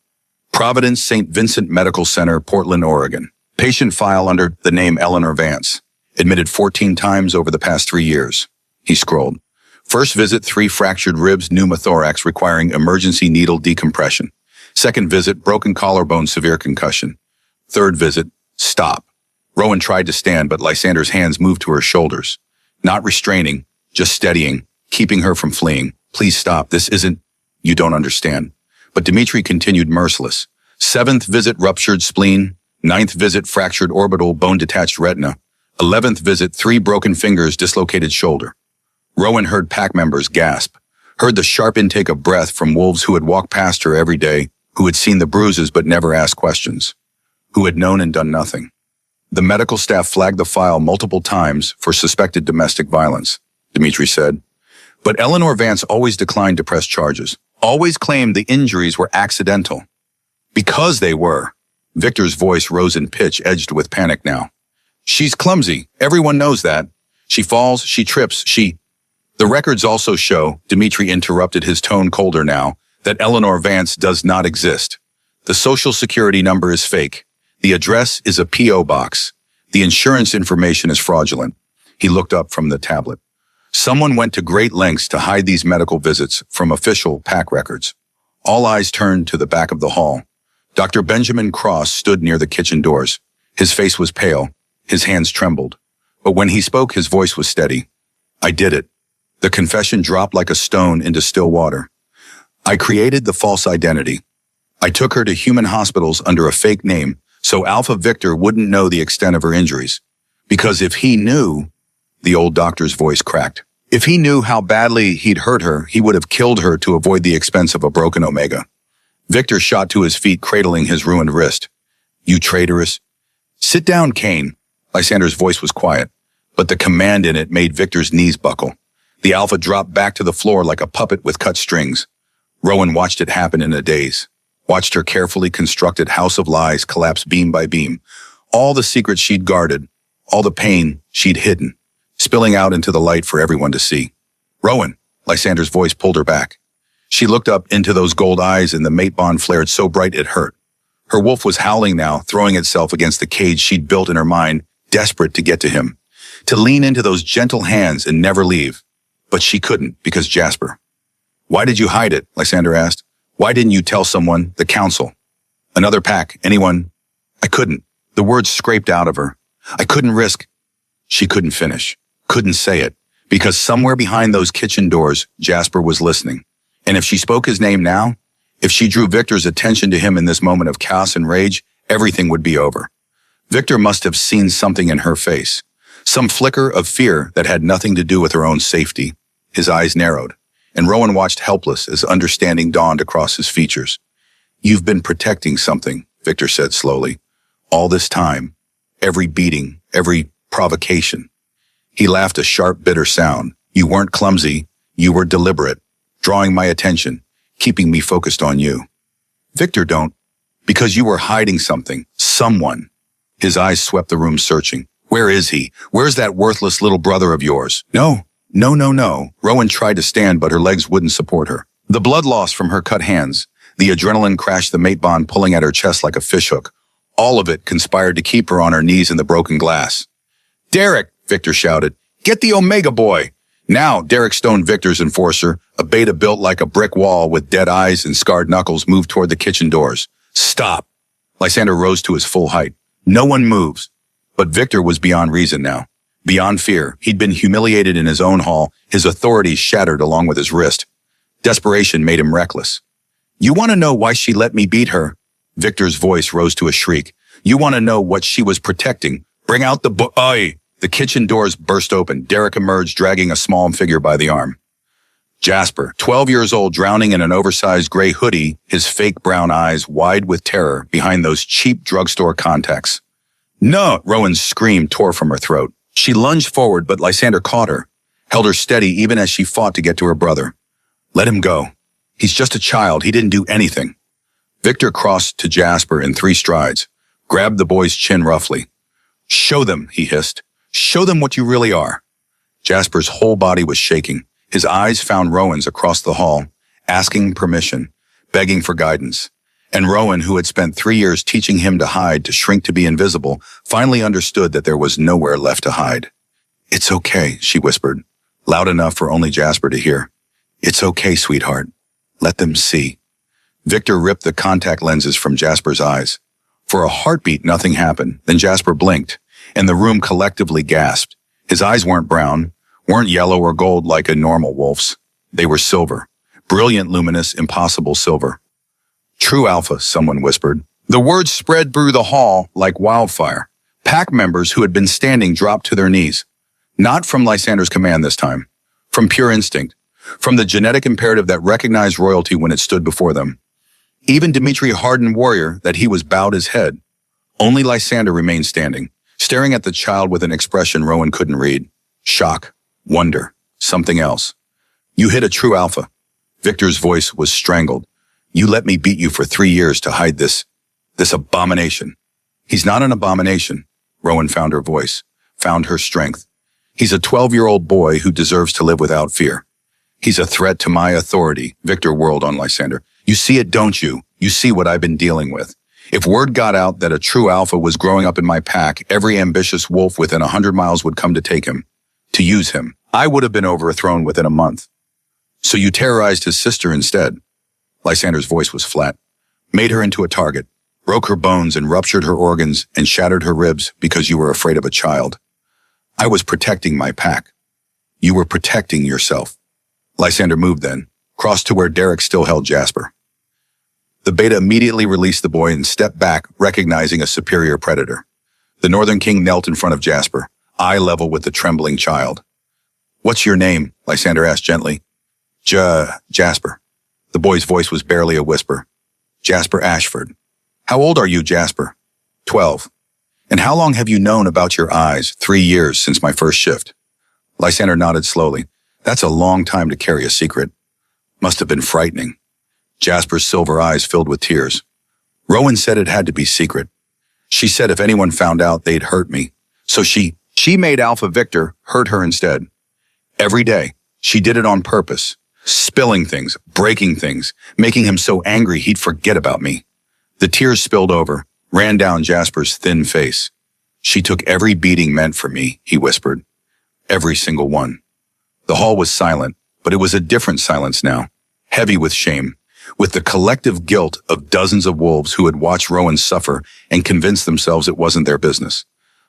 Providence St. Vincent Medical Center, Portland, Oregon. Patient file under the name Eleanor Vance. Admitted 14 times over the past 3 years. He scrolled. First visit, 3 fractured ribs, pneumothorax requiring emergency needle decompression. Second visit, broken collarbone, severe concussion. Third visit, stop. Rowan tried to stand, but Lysander's hands moved to her shoulders. Not restraining, just steadying, keeping her from fleeing. Please stop, this isn't... You don't understand. But Dimitri continued merciless. 7th visit, ruptured spleen. 9th visit, fractured orbital, bone-detached retina. 11th visit, 3 broken fingers, dislocated shoulder. Rowan heard pack members gasp, heard the sharp intake of breath from wolves who had walked past her every day, who had seen the bruises but never asked questions, who had known and done nothing. The medical staff flagged the file multiple times for suspected domestic violence, Dimitri said. But Eleanor Vance always declined to press charges, always claimed the injuries were accidental. Because they were. Victor's voice rose in pitch, edged with panic now. She's clumsy. Everyone knows that. She falls, she trips, The records also show, Dimitri interrupted, his tone colder now, that Eleanor Vance does not exist. The social security number is fake. The address is a P.O. box. The insurance information is fraudulent. He looked up from the tablet. Someone went to great lengths to hide these medical visits from official pack records. All eyes turned to the back of the hall. Dr. Benjamin Cross stood near the kitchen doors. His face was pale. His hands trembled. But when he spoke, his voice was steady. I did it. The confession dropped like a stone into still water. I created the false identity. I took her to human hospitals under a fake name so Alpha Victor wouldn't know the extent of her injuries. Because if he knew, the old doctor's voice cracked. If he knew how badly he'd hurt her, he would have killed her to avoid the expense of a broken Omega. Victor shot to his feet, cradling his ruined wrist. You traitorous. Sit down, Kane. Lysander's voice was quiet, but the command in it made Victor's knees buckle. The Alpha dropped back to the floor like a puppet with cut strings. Rowan watched it happen in a daze, watched her carefully constructed house of lies collapse beam by beam. All the secrets she'd guarded, all the pain she'd hidden, spilling out into the light for everyone to see. Rowan, Lysander's voice pulled her back. She looked up into those gold eyes and the mate bond flared so bright it hurt. Her wolf was howling now, throwing itself against the cage she'd built in her mind, desperate to get to him, to lean into those gentle hands and never leave. But she couldn't, because Jasper. Why did you hide it? Lysander asked. Why didn't you tell someone, the council? Another pack, anyone? I couldn't. The words scraped out of her. I couldn't risk. She couldn't finish, couldn't say it, because somewhere behind those kitchen doors, Jasper was listening. And if she spoke his name now, if she drew Victor's attention to him in this moment of chaos and rage, everything would be over. Victor must have seen something in her face, some flicker of fear that had nothing to do with her own safety. His eyes narrowed, and Rowan watched helpless as understanding dawned across his features. You've been protecting something, Victor said slowly. All this time, every beating, every provocation. He laughed a sharp, bitter sound. You weren't clumsy, you were deliberate, drawing my attention, keeping me focused on you. Victor, don't. Because you were hiding something, someone. His eyes swept the room searching. Where is he? Where's that worthless little brother of yours? No. Rowan tried to stand, but her legs wouldn't support her. The blood loss from her cut hands, the adrenaline crashed the mate bond pulling at her chest like a fishhook. All of it conspired to keep her on her knees in the broken glass. Derek, Victor shouted, get the Omega boy. Now, Derek Stone, Victor's enforcer, a beta built like a brick wall with dead eyes and scarred knuckles, moved toward the kitchen doors. Stop. Lysander rose to his full height. No one moves. But Victor was beyond reason now. Beyond fear. He'd been humiliated in his own hall, his authority shattered along with his wrist. Desperation made him reckless. You want to know why she let me beat her? Victor's voice rose to a shriek. You want to know what she was protecting? Bring out the Oi! The kitchen doors burst open. Derek emerged, dragging a small figure by the arm. Jasper, 12 years old, drowning in an oversized gray hoodie, his fake brown eyes wide with terror behind those cheap drugstore contacts. No! Rowan's scream tore from her throat. She lunged forward, but Lysander caught her, held her steady even as she fought to get to her brother. Let him go. He's just a child. He didn't do anything. Victor crossed to Jasper in 3 strides, grabbed the boy's chin roughly. Show them, he hissed. Show them what you really are. Jasper's whole body was shaking. His eyes found Rowan's across the hall, asking permission, begging for guidance. And Rowan, who had spent 3 years teaching him to hide, to shrink, to be invisible, finally understood that there was nowhere left to hide. It's okay, she whispered, loud enough for only Jasper to hear. It's okay, sweetheart. Let them see. Victor ripped the contact lenses from Jasper's eyes. For a heartbeat, nothing happened. Then Jasper blinked, and the room collectively gasped. His eyes weren't brown, weren't yellow or gold like a normal wolf's. They were silver. Brilliant, luminous, impossible silver. True Alpha, someone whispered. The words spread through the hall like wildfire. Pack members who had been standing dropped to their knees. Not from Lysander's command this time. From pure instinct. From the genetic imperative that recognized royalty when it stood before them. Even Dimitri, hardened warrior, that he was bowed his head. Only Lysander remained standing, staring at the child with an expression Rowan couldn't read. Shock, wonder, something else. You hit a true Alpha. Victor's voice was strangled. You let me beat you for 3 years to hide this abomination. He's not an abomination. Rowan found her voice, found her strength. He's a 12-year-old boy who deserves to live without fear. He's a threat to my authority, Victor whirled on Lysander. You see it, don't you? You see what I've been dealing with. If word got out that a true Alpha was growing up in my pack, every ambitious wolf within 100 miles would come to take him, to use him. I would have been overthrown within a month. So you terrorized his sister instead. Lysander's voice was flat. Made her into a target, broke her bones and ruptured her organs and shattered her ribs because you were afraid of a child. I was protecting my pack. You were protecting yourself. Lysander moved then, crossed to where Derek still held Jasper. The beta immediately released the boy and stepped back, recognizing a superior predator. The Northern King knelt in front of Jasper, eye level with the trembling child. What's your name? Lysander asked gently. Jasper. The boy's voice was barely a whisper. Jasper Ashford. How old are you, Jasper? 12. And how long have you known about your eyes? 3 years since my first shift. Lysander nodded slowly. That's a long time to carry a secret. Must have been frightening. Jasper's silver eyes filled with tears. Rowan said it had to be secret. She said if anyone found out, they'd hurt me. So she made Alpha Victor hurt her instead. Every day, she did it on purpose, spilling things, breaking things, making him so angry he'd forget about me. The tears spilled over, ran down Jasper's thin face. She took every beating meant for me, he whispered. Every single one. The hall was silent, but it was a different silence now, heavy with shame, with the collective guilt of dozens of wolves who had watched Rowan suffer and convinced themselves it wasn't their business.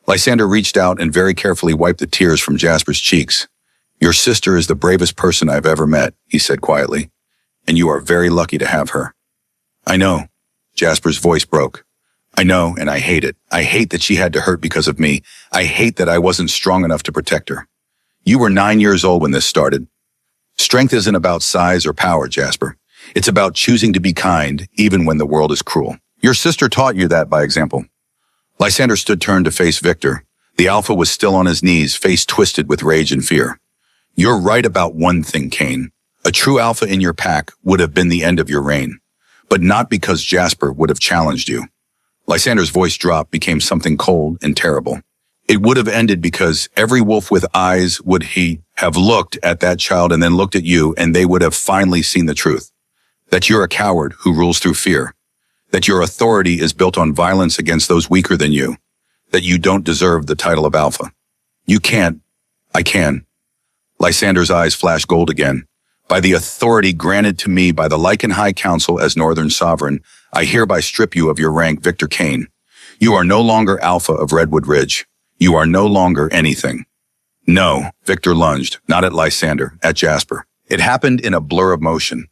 Lysander reached out and very carefully wiped the tears from Jasper's cheeks. Your sister is the bravest person I've ever met, he said quietly, and you are very lucky to have her. I know. Jasper's voice broke. I know, and I hate it. I hate that she had to hurt because of me. I hate that I wasn't strong enough to protect her. You were 9 years old when this started. Strength isn't about size or power, Jasper. It's about choosing to be kind, even when the world is cruel. Your sister taught you that by example. Lysander stood turned to face Victor. The alpha was still on his knees, face twisted with rage and fear. You're right about one thing, Cain. A true alpha in your pack would have been the end of your reign, but not because Jasper would have challenged you. Lysander's voice dropped, became something cold and terrible. It would have ended because every wolf with eyes would have looked at that child and then looked at you, and they would have finally seen the truth. That you're a coward who rules through fear. That your authority is built on violence against those weaker than you. That you don't deserve the title of alpha. You can't. I can. Lysander's eyes flashed gold again. By the authority granted to me by the Lycan High Council as Northern Sovereign, I hereby strip you of your rank, Victor Cain. You are no longer Alpha of Redwood Ridge. You are no longer anything. No, Victor lunged, not at Lysander, at Jasper. It happened in a blur of motion.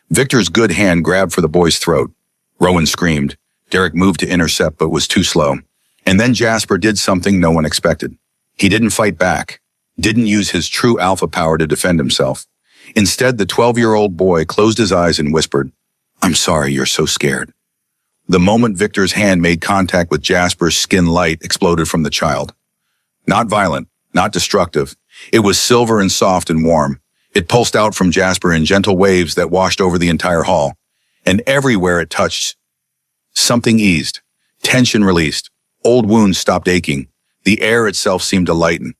Victor's good hand grabbed for the boy's throat. Rowan screamed. Derek moved to intercept but was too slow. And then Jasper did something no one expected. He didn't fight back, didn't use his true alpha power to defend himself. Instead, the 12-year-old boy closed his eyes and whispered, I'm sorry you're so scared. The moment Victor's hand made contact with Jasper's, skin light exploded from the child. Not violent, not destructive. It was silver and soft and warm. It pulsed out from Jasper in gentle waves that washed over the entire hall. And everywhere it touched, something eased. Tension released. Old wounds stopped aching. The air itself seemed to lighten.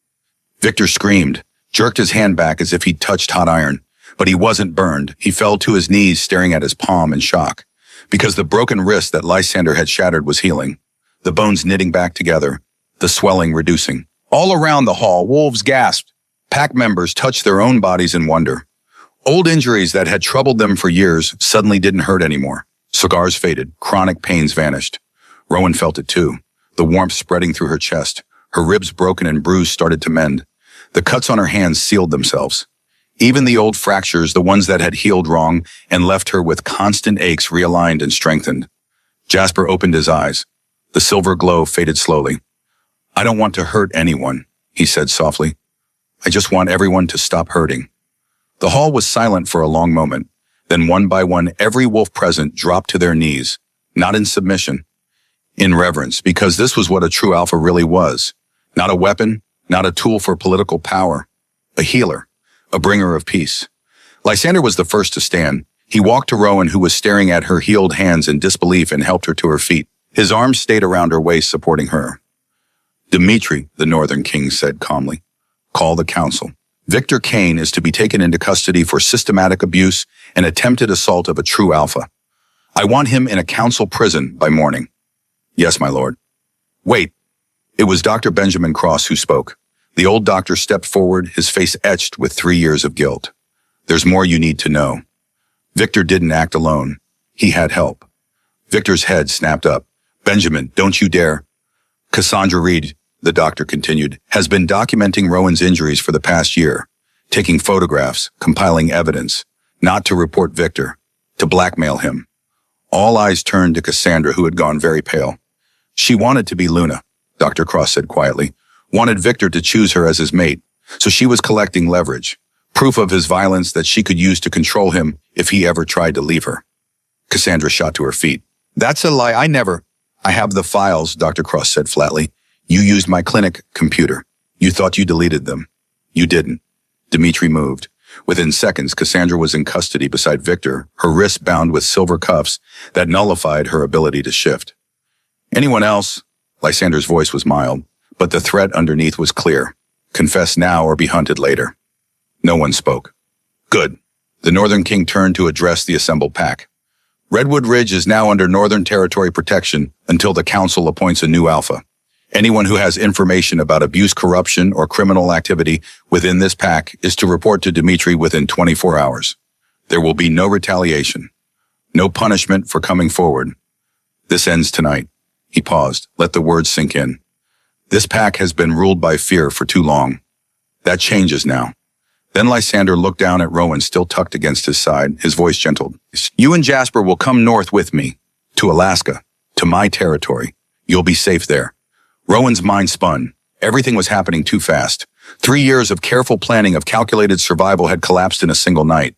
Victor screamed, jerked his hand back as if he'd touched hot iron. But he wasn't burned. He fell to his knees, staring at his palm in shock. Because the broken wrist that Lysander had shattered was healing. The bones knitting back together. The swelling reducing. All around the hall, wolves gasped. Pack members touched their own bodies in wonder. Old injuries that had troubled them for years suddenly didn't hurt anymore. Scars faded. Chronic pains vanished. Rowan felt it too. The warmth spreading through her chest. Her ribs broken and bruised started to mend. The cuts on her hands sealed themselves. Even the old fractures, the ones that had healed wrong and left her with constant aches, realigned and strengthened. Jasper opened his eyes. The silver glow faded slowly. I don't want to hurt anyone, he said softly. I just want everyone to stop hurting. The hall was silent for a long moment. Then one by one, every wolf present dropped to their knees, not in submission, in reverence, because this was what a true alpha really was. Not a weapon, not a tool for political power. A healer, a bringer of peace. Lysander was the first to stand. He walked to Rowan, who was staring at her healed hands in disbelief, and helped her to her feet. His arms stayed around her waist, supporting her. Dimitri, the Northern King said calmly, call the council. Victor Cain is to be taken into custody for systematic abuse and attempted assault of a true alpha. I want him in a council prison by morning. Yes, my lord. Wait. It was Dr. Benjamin Cross who spoke. The old doctor stepped forward, his face etched with 3 years of guilt. There's more you need to know. Victor didn't act alone. He had help. Victor's head snapped up. Benjamin, don't you dare. Cassandra Reed, the doctor continued, has been documenting Rowan's injuries for the past year, taking photographs, compiling evidence, not to report Victor, to blackmail him. All eyes turned to Cassandra, who had gone very pale. She wanted to be Luna, Dr. Cross said quietly, wanted Victor to choose her as his mate, so she was collecting leverage, proof of his violence that she could use to control him if he ever tried to leave her. Cassandra shot to her feet. That's a lie. I have the files, Dr. Cross said flatly. You used my clinic computer. You thought you deleted them. You didn't. Dimitri moved. Within seconds, Cassandra was in custody beside Victor, her wrists bound with silver cuffs that nullified her ability to shift. Anyone else? Lysander's voice was mild, but the threat underneath was clear. Confess now or be hunted later. No one spoke. Good. The Northern King turned to address the assembled pack. Redwood Ridge is now under Northern Territory protection until the Council appoints a new alpha. Anyone who has information about abuse, corruption, or criminal activity within this pack is to report to Dimitri within 24 hours. There will be no retaliation. No punishment for coming forward. This ends tonight. He paused. Let the words sink in. This pack has been ruled by fear for too long. That changes now. Then Lysander looked down at Rowan, still tucked against his side. His voice gentled. You and Jasper will come north with me. To Alaska. To my territory. You'll be safe there. Rowan's mind spun. Everything was happening too fast. 3 years of careful planning, of calculated survival had collapsed in a single night.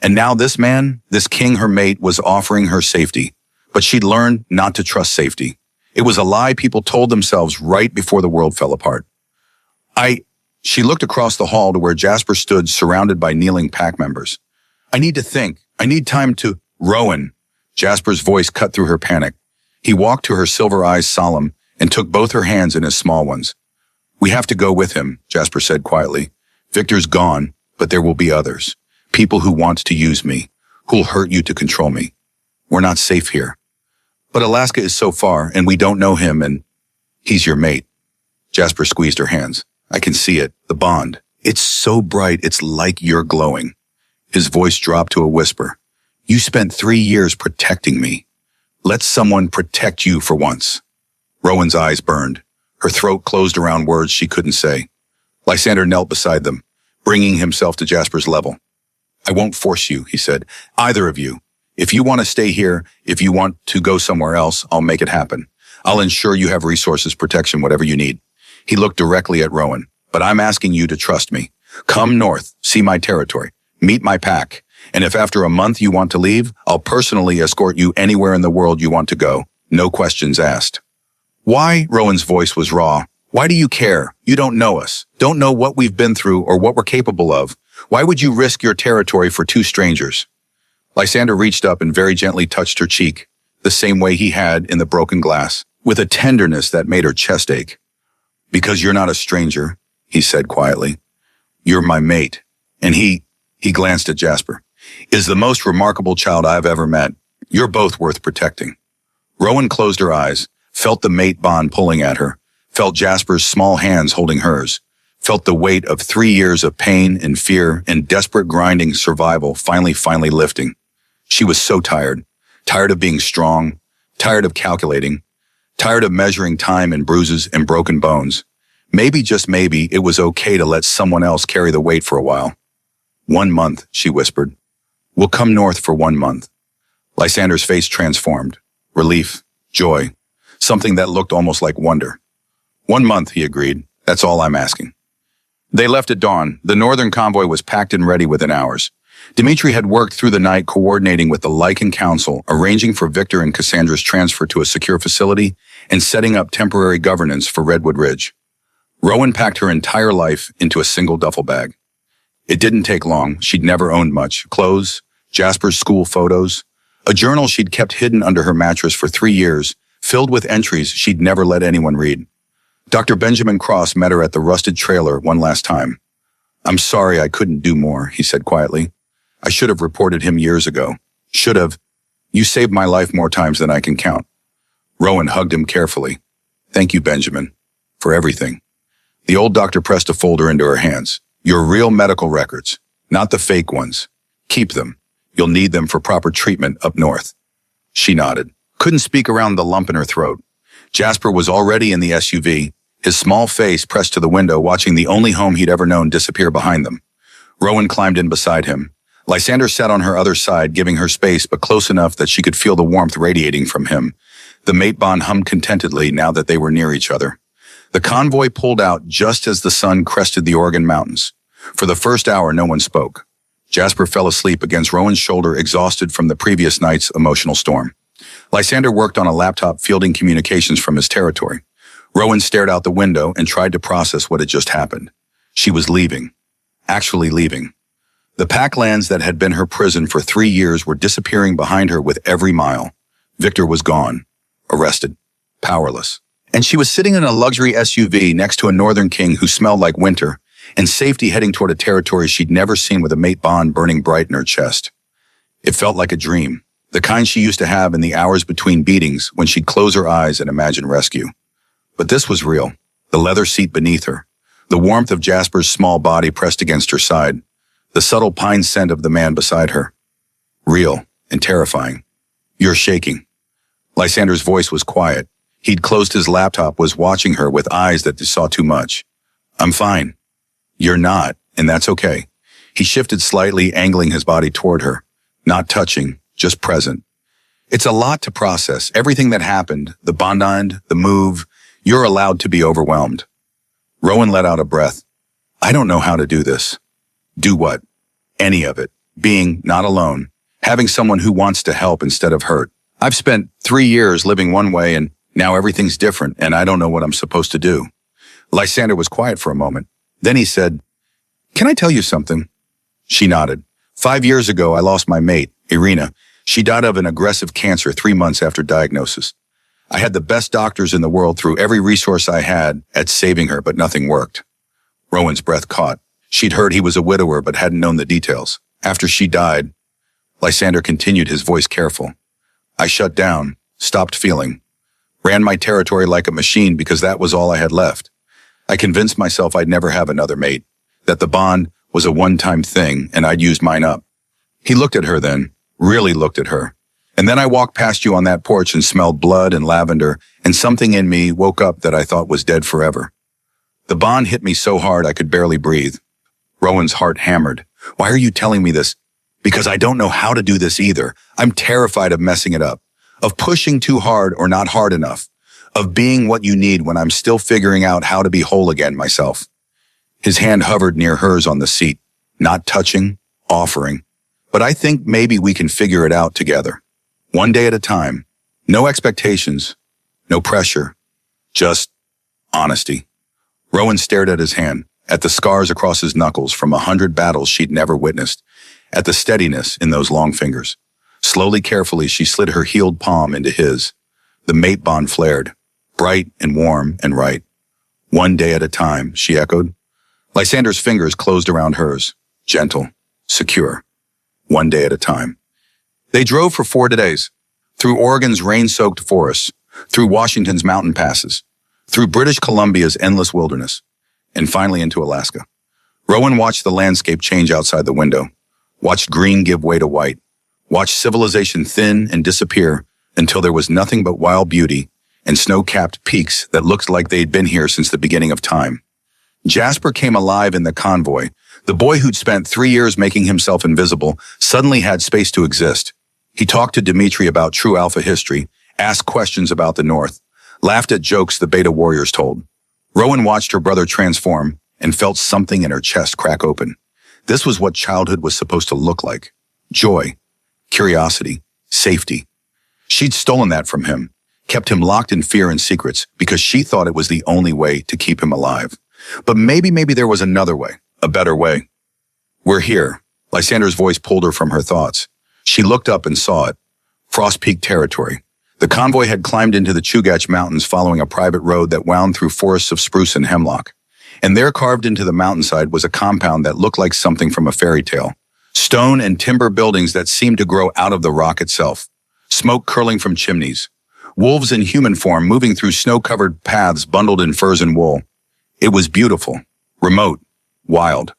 And now this man, this king, her mate, was offering her safety. But she'd learned not to trust safety. It was a lie people told themselves right before the world fell apart. She looked across the hall to where Jasper stood, surrounded by kneeling pack members. I need to think. I need time to... Rowan. Jasper's voice cut through her panic. He walked to her, silver eyes solemn, and took both her hands in his small ones. We have to go with him, Jasper said quietly. Victor's gone, but there will be others. People who want to use me, who'll hurt you to control me. We're not safe here. But Alaska is so far, and we don't know him, and he's your mate. Jasper squeezed her hands. I can see it, the bond. It's so bright, it's like you're glowing. His voice dropped to a whisper. You spent 3 years protecting me. Let someone protect you for once. Rowan's eyes burned. Her throat closed around words she couldn't say. Lysander knelt beside them, bringing himself to Jasper's level. I won't force you, he said. Either of you. If you want to stay here, if you want to go somewhere else, I'll make it happen. I'll ensure you have resources, protection, whatever you need. He looked directly at Rowan. But I'm asking you to trust me. Come north, see my territory, meet my pack. And if after a month you want to leave, I'll personally escort you anywhere in the world you want to go. No questions asked. Why? Rowan's voice was raw. Why do you care? You don't know us, don't know what we've been through or what we're capable of. Why would you risk your territory for 2 strangers? Lysander reached up and very gently touched her cheek, the same way he had in the broken glass, with a tenderness that made her chest ache. Because you're not a stranger, he said quietly. You're my mate. And he glanced at Jasper, is the most remarkable child I've ever met. You're both worth protecting. Rowan closed her eyes, felt the mate bond pulling at her, felt Jasper's small hands holding hers, felt the weight of 3 years of pain and fear and desperate grinding survival finally lifting. She was so tired of being strong, tired of calculating, tired of measuring time in bruises and broken bones. Maybe, just maybe, it was okay to let someone else carry the weight for a while. 1 month, she whispered. We'll come north for 1 month. Lysander's face transformed. Relief, joy, something that looked almost like wonder. 1 month, he agreed. That's all I'm asking. They left at dawn. The northern convoy was packed and ready within hours. Dimitri had worked through the night coordinating with the Lycan Council, arranging for Victor and Cassandra's transfer to a secure facility and setting up temporary governance for Redwood Ridge. Rowan packed her entire life into a single duffel bag. It didn't take long. She'd never owned much. Clothes, Jasper's school photos, a journal she'd kept hidden under her mattress for 3 years, filled with entries she'd never let anyone read. Dr. Benjamin Cross met her at the rusted trailer one last time. I'm sorry I couldn't do more, he said quietly. I should have reported him years ago. Should have. You saved my life more times than I can count. Rowan hugged him carefully. Thank you, Benjamin, for everything. The old doctor pressed a folder into her hands. Your real medical records, not the fake ones. Keep them. You'll need them for proper treatment up north. She nodded. Couldn't speak around the lump in her throat. Jasper was already in the SUV, his small face pressed to the window, watching the only home he'd ever known disappear behind them. Rowan climbed in beside him. Lysander sat on her other side, giving her space, but close enough that she could feel the warmth radiating from him. The mate bond hummed contentedly now that they were near each other. The convoy pulled out just as the sun crested the Oregon Mountains. For the first hour, no one spoke. Jasper fell asleep against Rowan's shoulder, exhausted from the previous night's emotional storm. Lysander worked on a laptop fielding communications from his territory. Rowan stared out the window and tried to process what had just happened. She was leaving. Actually leaving. The Packlands that had been her prison for 3 years were disappearing behind her with every mile. Victor was gone. Arrested. Powerless. And she was sitting in a luxury SUV next to a Northern King who smelled like winter, and safety heading toward a territory she'd never seen with a mate bond burning bright in her chest. It felt like a dream, the kind she used to have in the hours between beatings when she'd close her eyes and imagine rescue. But this was real. The leather seat beneath her, the warmth of Jasper's small body pressed against her side, the subtle pine scent of the man beside her. Real and terrifying. You're shaking. Lysander's voice was quiet. He'd closed his laptop, was watching her with eyes that saw too much. I'm fine. You're not, and that's okay. He shifted slightly, angling his body toward her. Not touching, just present. It's a lot to process. Everything that happened, the bond, the move, you're allowed to be overwhelmed. Rowan let out a breath. I don't know how to do this. Do what? Any of it. Being not alone. Having someone who wants to help instead of hurt. I've spent 3 years living one way and now everything's different and I don't know what I'm supposed to do. Lysander was quiet for a moment. Then he said, Can I tell you something? She nodded. 5 years ago, I lost my mate, Irina. She died of an aggressive cancer 3 months after diagnosis. I had the best doctors in the world, threw every resource I had at saving her, but nothing worked. Rowan's breath caught. She'd heard he was a widower, but hadn't known the details. After she died, Lysander continued, his voice careful. I shut down, stopped feeling, ran my territory like a machine because that was all I had left. I convinced myself I'd never have another mate, that the bond was a one-time thing and I'd used mine up. He looked at her then, really looked at her. And then I walked past you on that porch and smelled blood and lavender, and something in me woke up that I thought was dead forever. The bond hit me so hard I could barely breathe. Rowan's heart hammered. Why are you telling me this? Because I don't know how to do this either. I'm terrified of messing it up, of pushing too hard or not hard enough, of being what you need when I'm still figuring out how to be whole again myself. His hand hovered near hers on the seat, not touching, offering. But I think maybe we can figure it out together. One day at a time. No expectations, no pressure, just honesty. Rowan stared at his hand, at the scars across his knuckles from 100 battles she'd never witnessed, at the steadiness in those long fingers. Slowly, carefully, she slid her healed palm into his. The mate bond flared, bright and warm and right. One day at a time, she echoed. Lysander's fingers closed around hers, gentle, secure. One day at a time. They drove for 4 days, through Oregon's rain-soaked forests, through Washington's mountain passes, through British Columbia's endless wilderness, and finally into Alaska. Rowan watched the landscape change outside the window, watched green give way to white, watched civilization thin and disappear until there was nothing but wild beauty and snow-capped peaks that looked like they'd been here since the beginning of time. Jasper came alive in the convoy. The boy who'd spent 3 years making himself invisible suddenly had space to exist. He talked to Dimitri about true Alpha history, asked questions about the North, laughed at jokes the Beta warriors told. Rowan watched her brother transform and felt something in her chest crack open. This was what childhood was supposed to look like. Joy, curiosity, safety. She'd stolen that from him, kept him locked in fear and secrets because she thought it was the only way to keep him alive. But maybe there was another way, a better way. We're here. Lysander's voice pulled her from her thoughts. She looked up and saw it. Frost Peak territory. The convoy had climbed into the Chugach Mountains following a private road that wound through forests of spruce and hemlock. And there, carved into the mountainside, was a compound that looked like something from a fairy tale. Stone and timber buildings that seemed to grow out of the rock itself. Smoke curling from chimneys. Wolves in human form moving through snow-covered paths bundled in furs and wool. It was beautiful, remote, wild.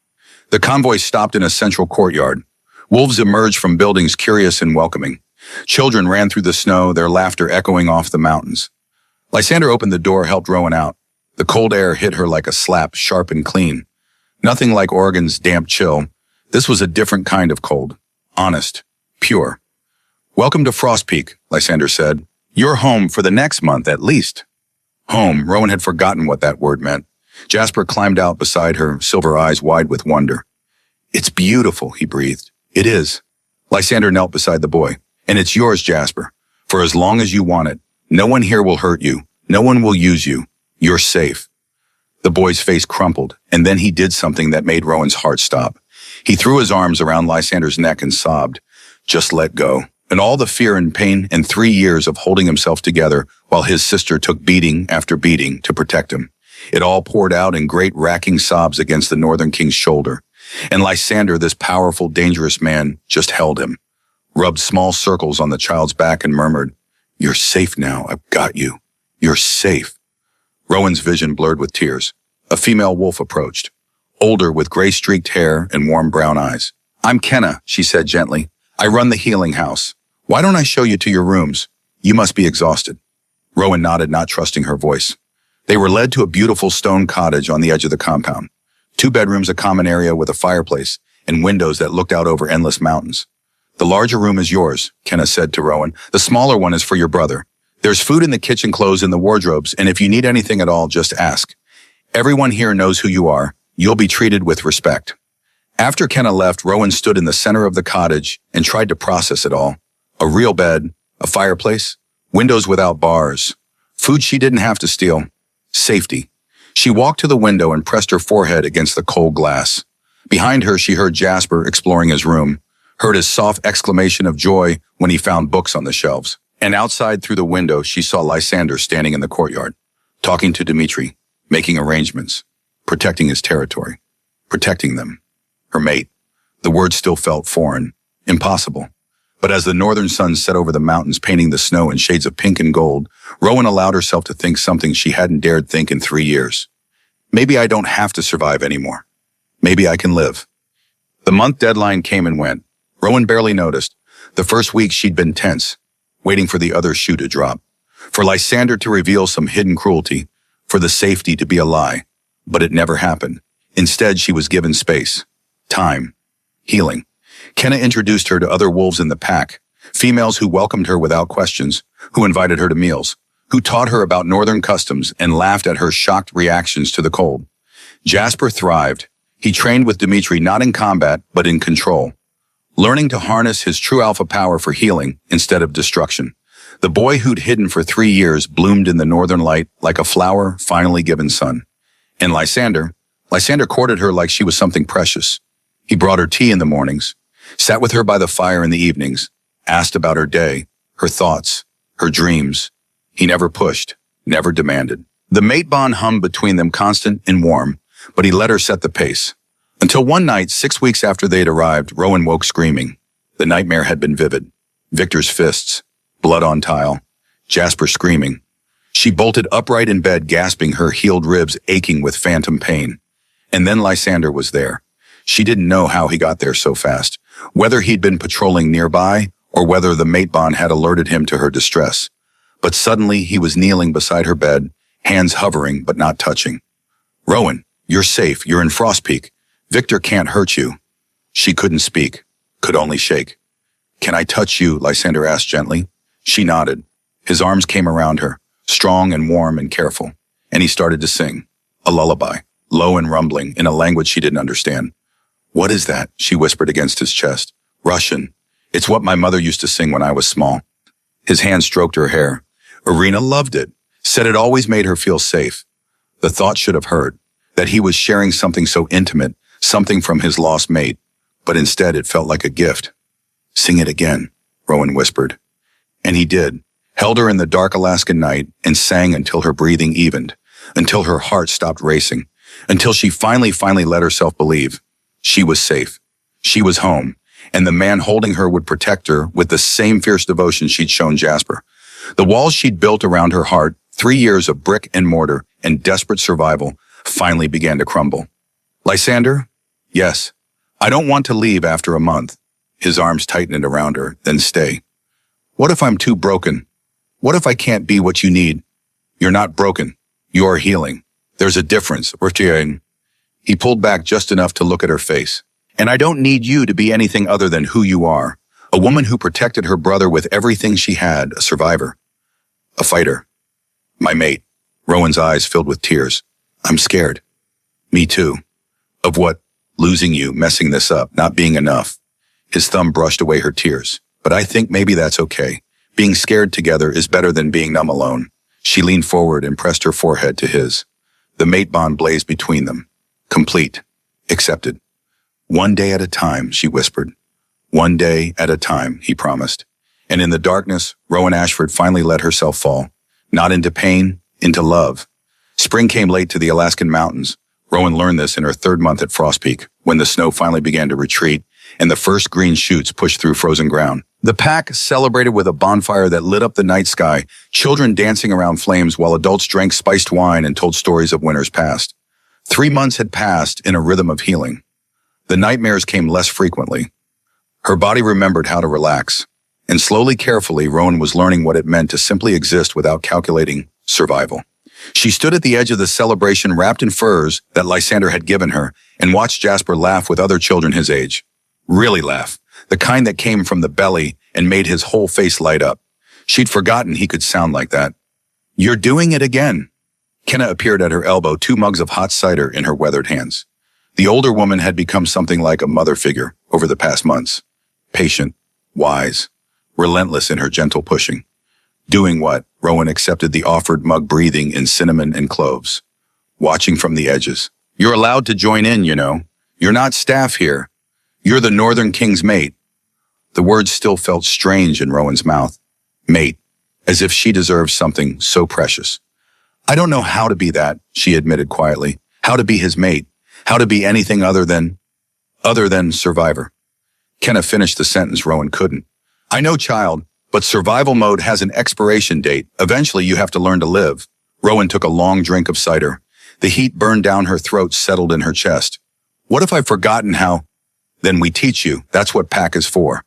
The convoy stopped in a central courtyard. Wolves emerged from buildings, curious and welcoming. Children ran through the snow, their laughter echoing off the mountains. Lysander opened the door, helped Rowan out. The cold air hit her like a slap, sharp and clean. Nothing like Oregon's damp chill. This was a different kind of cold. Honest. Pure. Welcome to Frost Peak, Lysander said. You're home for the next month at least. Home. Rowan had forgotten what that word meant. Jasper climbed out beside her, silver eyes wide with wonder. It's beautiful, he breathed. It is. Lysander knelt beside the boy. And it's yours, Jasper, for as long as you want it. No one here will hurt you. No one will use you. You're safe. The boy's face crumpled, and then he did something that made Rowan's heart stop. He threw his arms around Lysander's neck and sobbed, "Just let go." And all the fear and pain and 3 years of holding himself together while his sister took beating after beating to protect him. It all poured out in great racking sobs against the Northern King's shoulder. And Lysander, this powerful, dangerous man, just held him, rubbed small circles on the child's back and murmured, "You're safe now. I've got you. You're safe." Rowan's vision blurred with tears. A female wolf approached, older with gray-streaked hair and warm brown eyes. "I'm Kenna," she said gently. "I run the healing house. Why don't I show you to your rooms? You must be exhausted." Rowan nodded, not trusting her voice. They were led to a beautiful stone cottage on the edge of the compound. 2 bedrooms, a common area with a fireplace, and windows that looked out over endless mountains. "The larger room is yours," Kenna said to Rowan. "The smaller one is for your brother. There's food in the kitchen, clothes in the wardrobes, and if you need anything at all, just ask. Everyone here knows who you are. You'll be treated with respect." After Kenna left, Rowan stood in the center of the cottage and tried to process it all. A real bed, a fireplace, windows without bars, food she didn't have to steal, safety. She walked to the window and pressed her forehead against the cold glass. Behind her, she heard Jasper exploring his room, heard his soft exclamation of joy when he found books on the shelves. And outside through the window, she saw Lysander standing in the courtyard, talking to Dimitri, making arrangements, protecting his territory, protecting them. Her mate. The word still felt foreign, impossible. But as the northern sun set over the mountains, painting the snow in shades of pink and gold, Rowan allowed herself to think something she hadn't dared think in 3 years. Maybe I don't have to survive anymore. Maybe I can live. The month deadline came and went. Rowan barely noticed. The first week she'd been tense, waiting for the other shoe to drop, for Lysander to reveal some hidden cruelty, for the safety to be a lie. But it never happened. Instead, she was given space, time, healing. Kenna introduced her to other wolves in the pack, females who welcomed her without questions, who invited her to meals, who taught her about northern customs and laughed at her shocked reactions to the cold. Jasper thrived. He trained with Dimitri not in combat, but in control, learning to harness his true alpha power for healing instead of destruction. The boy who'd hidden for 3 years bloomed in the northern light like a flower finally given sun. And Lysander courted her like she was something precious. He brought her tea in the mornings, sat with her by the fire in the evenings, asked about her day, her thoughts, her dreams. He never pushed, never demanded. The mate bond hummed between them, constant and warm, but he let her set the pace. Until one night, 6 weeks after they'd arrived, Rowan woke screaming. The nightmare had been vivid. Victor's fists, blood on tile, Jasper screaming. She bolted upright in bed, gasping, her healed ribs aching with phantom pain. And then Lysander was there. She didn't know how he got there so fast, whether he'd been patrolling nearby or whether the mate bond had alerted him to her distress. But suddenly he was kneeling beside her bed, hands hovering but not touching. "Rowan, you're safe. You're in Frost Peak. Victor can't hurt you." She couldn't speak, could only shake. "Can I touch you?" Lysander asked gently. She nodded. His arms came around her, strong and warm and careful, and he started to sing, a lullaby, low and rumbling, in a language she didn't understand. "What is that?" she whispered against his chest. "Russian. It's what my mother used to sing when I was small." His hand stroked her hair. Irina loved it, said it always made her feel safe. The thought should have hurt, that he was sharing something so intimate, something from his lost mate, but instead it felt like a gift. "Sing it again," Rowan whispered. And he did, held her in the dark Alaskan night and sang until her breathing evened, until her heart stopped racing, until she finally let herself believe. She was safe. She was home, and the man holding her would protect her with the same fierce devotion she'd shown Jasper. The walls she'd built around her heart, 3 years of brick and mortar and desperate survival, finally began to crumble. "Lysander?" "Yes. I don't want to leave after a month." His arms tightened around her, then stay. "What if I'm too broken? What if I can't be what you need?" "You're not broken. You're healing. There's a difference." He pulled back just enough to look at her face. "And I don't need you to be anything other than who you are. A woman who protected her brother with everything she had, a survivor. A fighter. My mate." Rowan's eyes filled with tears. "I'm scared." "Me too. Of what? Losing you, messing this up, not being enough." His thumb brushed away her tears. "But I think maybe that's okay. Being scared together is better than being numb alone." She leaned forward and pressed her forehead to his. The mate bond blazed between them. Complete. Accepted. One day at a time, she whispered. One day at a time, he promised. And in the darkness, Rowan Ashford finally let herself fall. Not into pain, into love. Spring came late to the Alaskan mountains. Rowan learned this in her third month at Frost Peak, when the snow finally began to retreat and the first green shoots pushed through frozen ground. The pack celebrated with a bonfire that lit up the night sky, children dancing around flames while adults drank spiced wine and told stories of winters past. 3 months had passed in a rhythm of healing. The nightmares came less frequently. Her body remembered how to relax. And slowly, carefully, Rowan was learning what it meant to simply exist without calculating survival. She stood at the edge of the celebration wrapped in furs that Lysander had given her and watched Jasper laugh with other children his age. Really laugh. The kind that came from the belly and made his whole face light up. She'd forgotten he could sound like that. You're doing it again. Kenna appeared at her elbow, 2 mugs of hot cider in her weathered hands. The older woman had become something like a mother figure over the past months. Patient, wise, relentless in her gentle pushing. Doing what? Rowan accepted the offered mug, breathing in cinnamon and cloves. Watching from the edges. You're allowed to join in, you know. You're not staff here. You're the Northern King's mate. The words still felt strange in Rowan's mouth. Mate, as if she deserved something so precious. I don't know how to be that, she admitted quietly. How to be his mate. How to be anything other than survivor. Kenna finished the sentence. Rowan couldn't. I know, child, but survival mode has an expiration date. Eventually you have to learn to live. Rowan took a long drink of cider. The heat burned down her throat, settled in her chest. What if I've forgotten how? Then we teach you. That's what pack is for.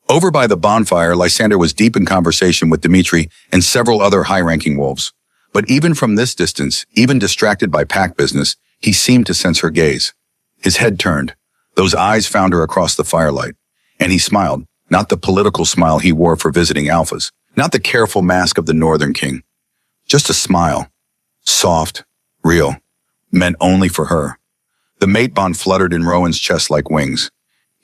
Over by the bonfire, Lysander was deep in conversation with Dimitri and several other high-ranking wolves. But even from this distance, even distracted by pack business, he seemed to sense her gaze. His head turned. Those eyes found her across the firelight. And he smiled, not the political smile he wore for visiting alphas, not the careful mask of the Northern King. Just a smile. Soft, real, meant only for her. The mate bond fluttered in Rowan's chest like wings.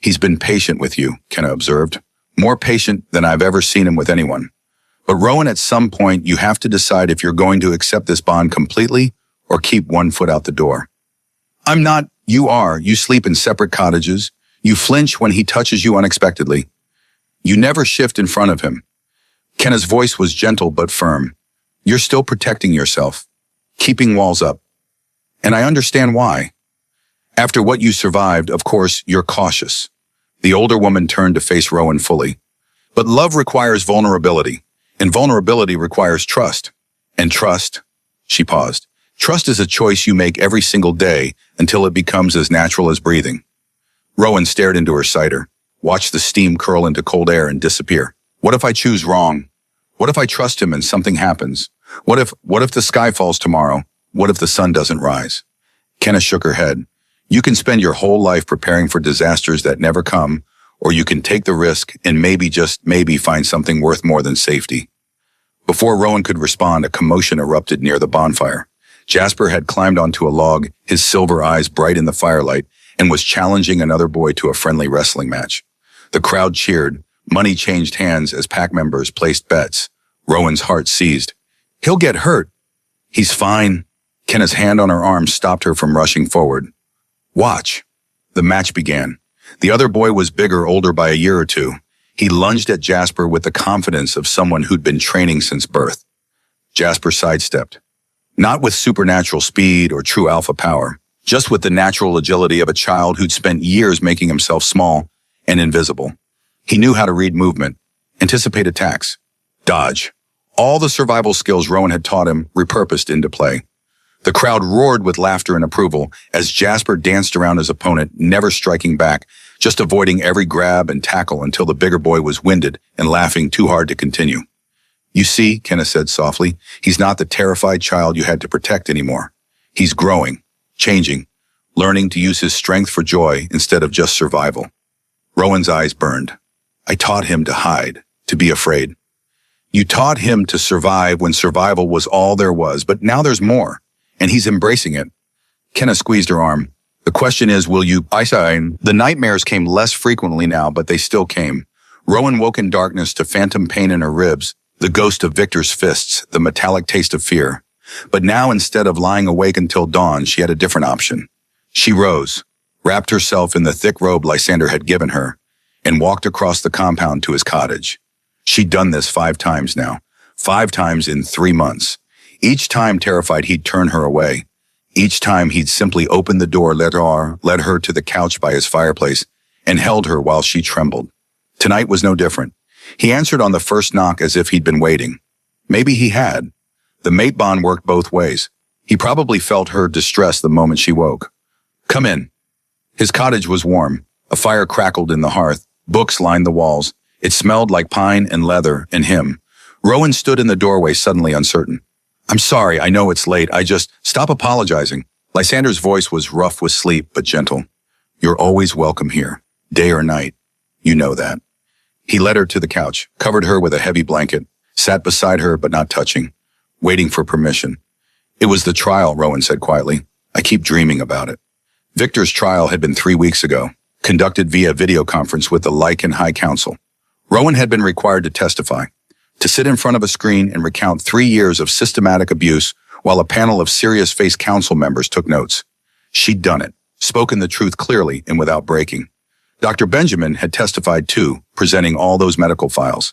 He's been patient with you, Kenna observed. More patient than I've ever seen him with anyone. But Rowan, at some point, you have to decide if you're going to accept this bond completely or keep one foot out the door. I'm not. You are. You sleep in separate cottages. You flinch when he touches you unexpectedly. You never shift in front of him. Kenna's voice was gentle but firm. You're still protecting yourself, keeping walls up. And I understand why. After what you survived, of course, you're cautious. The older woman turned to face Rowan fully. But love requires vulnerability, and vulnerability requires trust. And trust, she paused. Trust is a choice you make every single day until it becomes as natural as breathing. Rowan stared into her cider, watched the steam curl into cold air and disappear. What if I choose wrong? What if I trust him and something happens? What if the sky falls tomorrow? What if the sun doesn't rise? Kenna shook her head. You can spend your whole life preparing for disasters that never come, or you can take the risk and maybe, just maybe, find something worth more than safety. Before Rowan could respond, a commotion erupted near the bonfire. Jasper had climbed onto a log, his silver eyes bright in the firelight, and was challenging another boy to a friendly wrestling match. The crowd cheered. Money changed hands as pack members placed bets. Rowan's heart seized. He'll get hurt. He's fine. Kenna's hand on her arm stopped her from rushing forward. Watch. The match began. The other boy was bigger, older by a year or two. He lunged at Jasper with the confidence of someone who'd been training since birth. Jasper sidestepped. Not with supernatural speed or true alpha power, just with the natural agility of a child who'd spent years making himself small and invisible. He knew how to read movement, anticipate attacks, dodge. All the survival skills Rowan had taught him repurposed into play. The crowd roared with laughter and approval as Jasper danced around his opponent, never striking back, just avoiding every grab and tackle until the bigger boy was winded and laughing too hard to continue. You see, Kenna said softly, he's not the terrified child you had to protect anymore. He's growing, changing, learning to use his strength for joy instead of just survival. Rowan's eyes burned. I taught him to hide, to be afraid. You taught him to survive when survival was all there was, but now there's more, and he's embracing it. Kenna squeezed her arm. The question is, will you? The nightmares came less frequently now, but they still came. Rowan woke in darkness to phantom pain in her ribs, The ghost of Victor's fists, the metallic taste of fear. But now, instead of lying awake until dawn, she had a different option. She rose, wrapped herself in the thick robe Lysander had given her, and walked across the compound to his cottage. She'd done this 5 times now, 5 times in 3 months. Each time terrified he'd turn her away. Each time he'd simply opened the door, led her to the couch by his fireplace, and held her while she trembled. Tonight was no different. He answered on the first knock as if he'd been waiting. Maybe he had. The mate bond worked both ways. He probably felt her distress the moment she woke. "Come in." His cottage was warm. A fire crackled in the hearth. Books lined the walls. It smelled like pine and leather and him. Rowan stood in the doorway, suddenly uncertain. "I'm sorry, I know it's late. Stop apologizing." Lysander's voice was rough with sleep, but gentle. "You're always welcome here, day or night. You know that." He led her to the couch, covered her with a heavy blanket, sat beside her but not touching, waiting for permission. "It was the trial," Rowan said quietly. "I keep dreaming about it." Victor's trial had been 3 weeks ago, conducted via video conference with the Lycan High Council. Rowan had been required to testify, to sit in front of a screen and recount 3 years of systematic abuse while a panel of serious-faced council members took notes. She'd done it, spoken the truth clearly and without breaking. Dr. Benjamin had testified too, presenting all those medical files.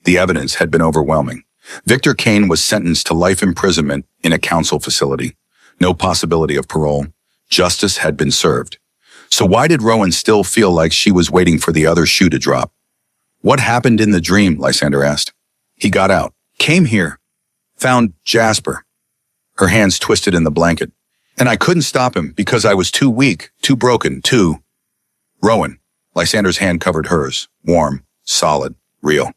The evidence had been overwhelming. Victor Kane was sentenced to life imprisonment in a council facility. No possibility of parole. Justice had been served. So why did Rowan still feel like she was waiting for the other shoe to drop? "What happened in the dream?" Lysander asked. "He got out, came here, found Jasper." Her hands twisted in the blanket. "And I couldn't stop him because I was too weak, too broken, too—" "Rowan." Lysander's hand covered hers, warm, solid, real.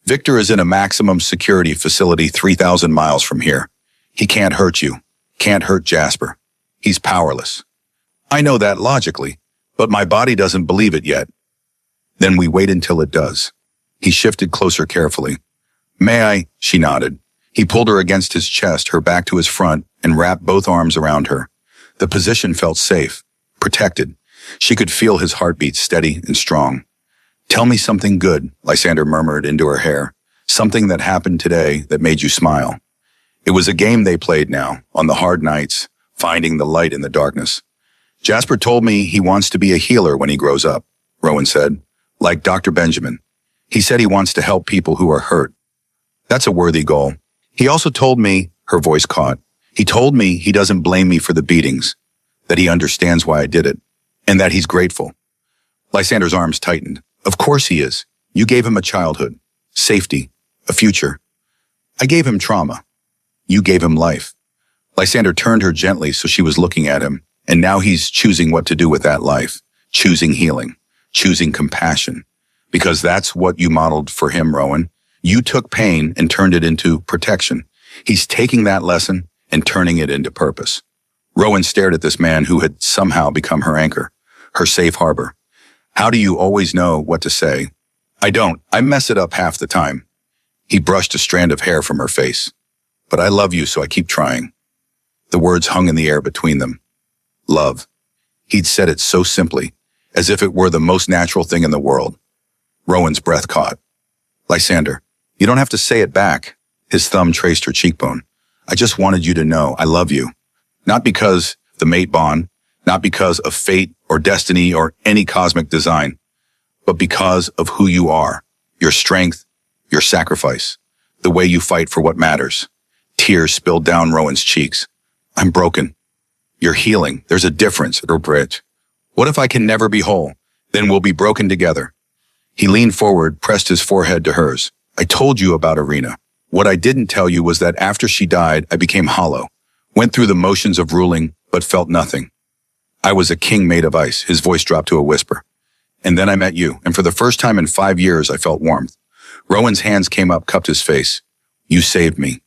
"Victor is in a maximum security facility 3,000 miles from here. He can't hurt you, can't hurt Jasper. He's powerless. I know that logically, but my body doesn't believe it yet." "Then we wait until it does." He shifted closer carefully. "May I?" She nodded. He pulled her against his chest, her back to his front, and wrapped both arms around her. The position felt safe, protected. She could feel his heartbeat steady and strong. "Tell me something good," Lysander murmured into her hair. "Something that happened today that made you smile." It was a game they played now, on the hard nights, finding the light in the darkness. "Jasper told me he wants to be a healer when he grows up," Rowan said, "like Dr. Benjamin. He said he wants to help people who are hurt. That's a worthy goal. He also told me," her voice caught, "he told me he doesn't blame me for the beatings, that he understands why I did it, and that he's grateful." Lysander's arms tightened. "Of course he is. You gave him a childhood, safety, a future. I gave him trauma. You gave him life." Lysander turned her gently so she was looking at him, and now he's choosing what to do with that life, choosing healing, choosing compassion. Because that's what you modeled for him, Rowan. You took pain and turned it into protection. He's taking that lesson and turning it into purpose. Rowan stared at this man who had somehow become her anchor, her safe harbor. "How do you always know what to say?" "I don't. I mess it up half the time." He brushed a strand of hair from her face. "But I love you, so I keep trying." The words hung in the air between them. Love. He'd said it so simply, as if it were the most natural thing in the world. Rowan's breath caught. "Lysander, you don't have to say it back." His thumb traced her cheekbone. "I just wanted you to know I love you. Not because the mate bond, not because of fate or destiny or any cosmic design, but because of who you are, your strength, your sacrifice, the way you fight for what matters." Tears spilled down Rowan's cheeks. "I'm broken. You're healing. There's a difference, Bridge. What if I can never be whole? Then we'll be broken together." He leaned forward, pressed his forehead to hers. "I told you about Irina. What I didn't tell you was that after she died, I became hollow, went through the motions of ruling, but felt nothing. I was a king made of ice." His voice dropped to a whisper. "And then I met you, and for the first time in 5 years, I felt warmth." Rowan's hands came up, cupped his face. "You saved me.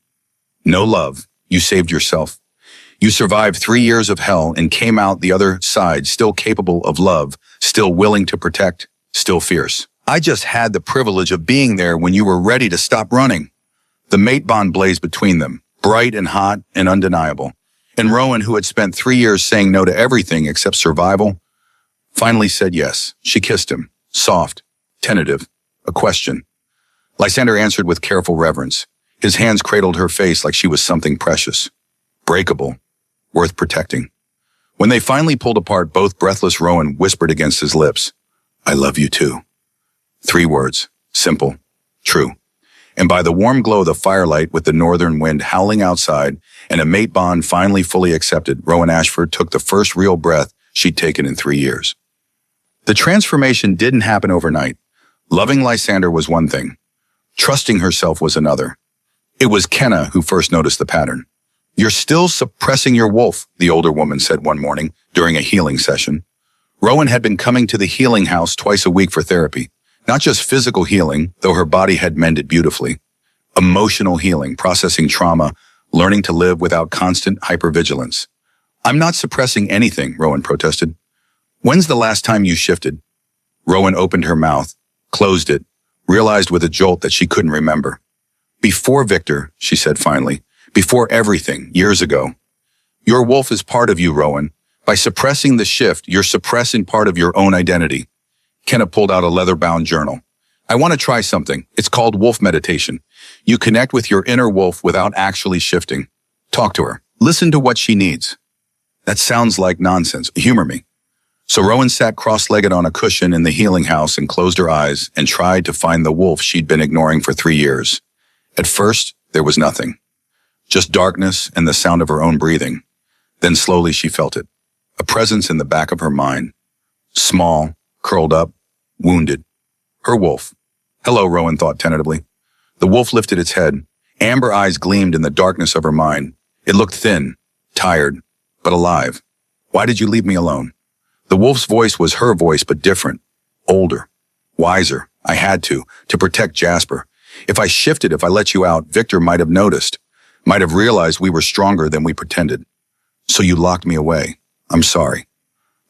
No love. You saved yourself. You survived 3 years of hell and came out the other side, still capable of love, still willing to protect, still fierce. I just had the privilege of being there when you were ready to stop running." The mate bond blazed between them, bright and hot and undeniable. And Rowan, who had spent 3 years saying no to everything except survival, finally said yes. She kissed him, soft, tentative, a question. Lysander answered with careful reverence. His hands cradled her face like she was something precious, breakable, worth protecting. When they finally pulled apart, both breathless, Rowan whispered against his lips, "I love you too." 3 words, simple, true. And by the warm glow of the firelight, with the northern wind howling outside and a mate bond finally fully accepted, Rowan Ashford took the first real breath she'd taken in 3 years. The transformation didn't happen overnight. Loving Lysander was one thing. Trusting herself was another. It was Kenna who first noticed the pattern. "You're still suppressing your wolf," the older woman said one morning during a healing session. Rowan had been coming to the healing house twice a week for therapy. Not just physical healing, though her body had mended beautifully. Emotional healing, processing trauma, learning to live without constant hypervigilance. "I'm not suppressing anything," Rowan protested. "When's the last time you shifted?" Rowan opened her mouth, closed it, realized with a jolt that she couldn't remember. "Before Victor," she said finally. "Before everything, years ago." "Your wolf is part of you, Rowan. By suppressing the shift, you're suppressing part of your own identity." Kenna pulled out a leather-bound journal. "I want to try something. It's called wolf meditation. You connect with your inner wolf without actually shifting. Talk to her. Listen to what she needs." "That sounds like nonsense. Humor me." So Rowan sat cross-legged on a cushion in the healing house and closed her eyes and tried to find the wolf she'd been ignoring for 3 years. At first, there was nothing. Just darkness and the sound of her own breathing. Then slowly she felt it. A presence in the back of her mind. Small, curled up, wounded. Her wolf. "Hello," Rowan thought tentatively. The wolf lifted its head. Amber eyes gleamed in the darkness of her mind. It looked thin, tired, but alive. "Why did you leave me alone?" The wolf's voice was her voice, but different. Older. Wiser. "I had to protect Jasper. If I shifted, if I let you out, Victor might have noticed. Might have realized we were stronger than we pretended. So you locked me away. I'm sorry."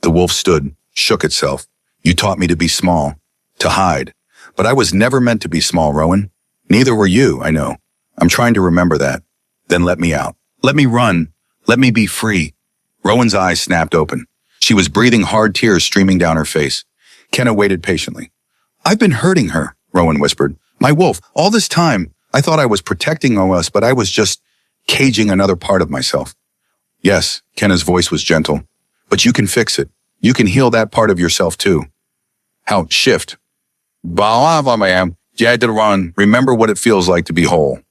The wolf stood, shook itself. "You taught me to be small, to hide. But I was never meant to be small, Rowan. Neither were you, I know. I'm trying to remember that. Then let me out. Let me run. Let me be free." Rowan's eyes snapped open. She was breathing hard, tears streaming down her face. Kenna waited patiently. "I've been hurting her," Rowan whispered. "My wolf, all this time. I thought I was protecting us, but I was just caging another part of myself." "Yes," Kenna's voice was gentle. "But you can fix it. You can heal that part of yourself too." "How? Shift." Remember what it feels like to be whole."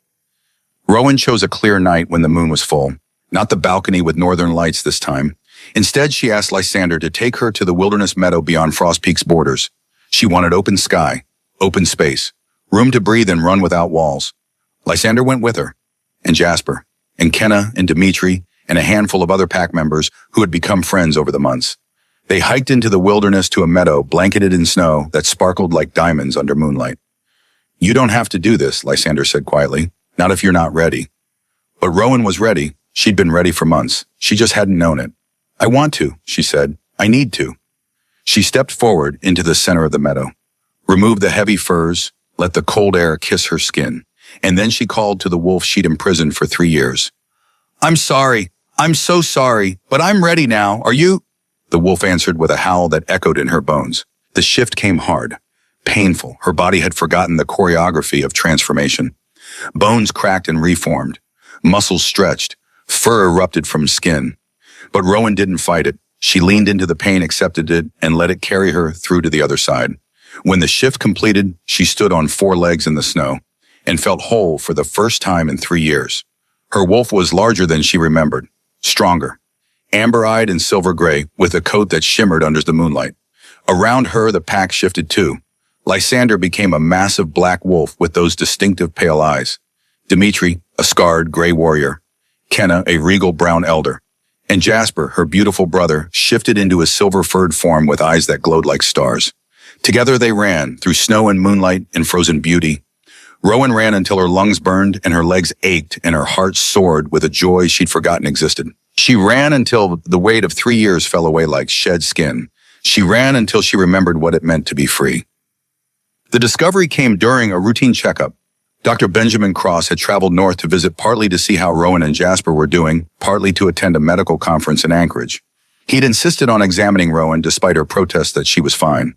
Rowan chose a clear night when the moon was full. Not the balcony with northern lights this time. Instead, she asked Lysander to take her to the wilderness meadow beyond Frost Peak's borders. She wanted open sky, open space, room to breathe and run without walls. Lysander went with her, and Jasper, and Kenna, and Dimitri, and a handful of other pack members who had become friends over the months. They hiked into the wilderness to a meadow blanketed in snow that sparkled like diamonds under moonlight. "You don't have to do this," Lysander said quietly, "not if you're not ready." But Rowan was ready. She'd been ready for months. She just hadn't known it. "I want to," she said. "I need to." She stepped forward into the center of the meadow, removed the heavy furs, let the cold air kiss her skin, and then she called to the wolf she'd imprisoned for 3 years. "I'm sorry. I'm so sorry, but I'm ready now. Are you?" The wolf answered with a howl that echoed in her bones. The shift came hard, painful. Her body had forgotten the choreography of transformation. Bones cracked and reformed. Muscles stretched. Fur erupted from skin. But Rowan didn't fight it. She leaned into the pain, accepted it, and let it carry her through to the other side. When the shift completed, she stood on 4 legs in the snow and felt whole for the first time in 3 years. Her wolf was larger than she remembered, stronger, amber-eyed and silver gray, with a coat that shimmered under the moonlight. Around her, the pack shifted too. Lysander became a massive black wolf with those distinctive pale eyes. Dimitri, a scarred gray warrior. Kenna, a regal brown elder. And Jasper, her beautiful brother, shifted into a silver-furred form with eyes that glowed like stars. Together they ran, through snow and moonlight and frozen beauty. Rowan ran until her lungs burned and her legs ached and her heart soared with a joy she'd forgotten existed. She ran until the weight of 3 years fell away like shed skin. She ran until she remembered what it meant to be free. The discovery came during a routine checkup. Dr. Benjamin Cross had traveled north to visit, partly to see how Rowan and Jasper were doing, partly to attend a medical conference in Anchorage. He'd insisted on examining Rowan despite her protests that she was fine.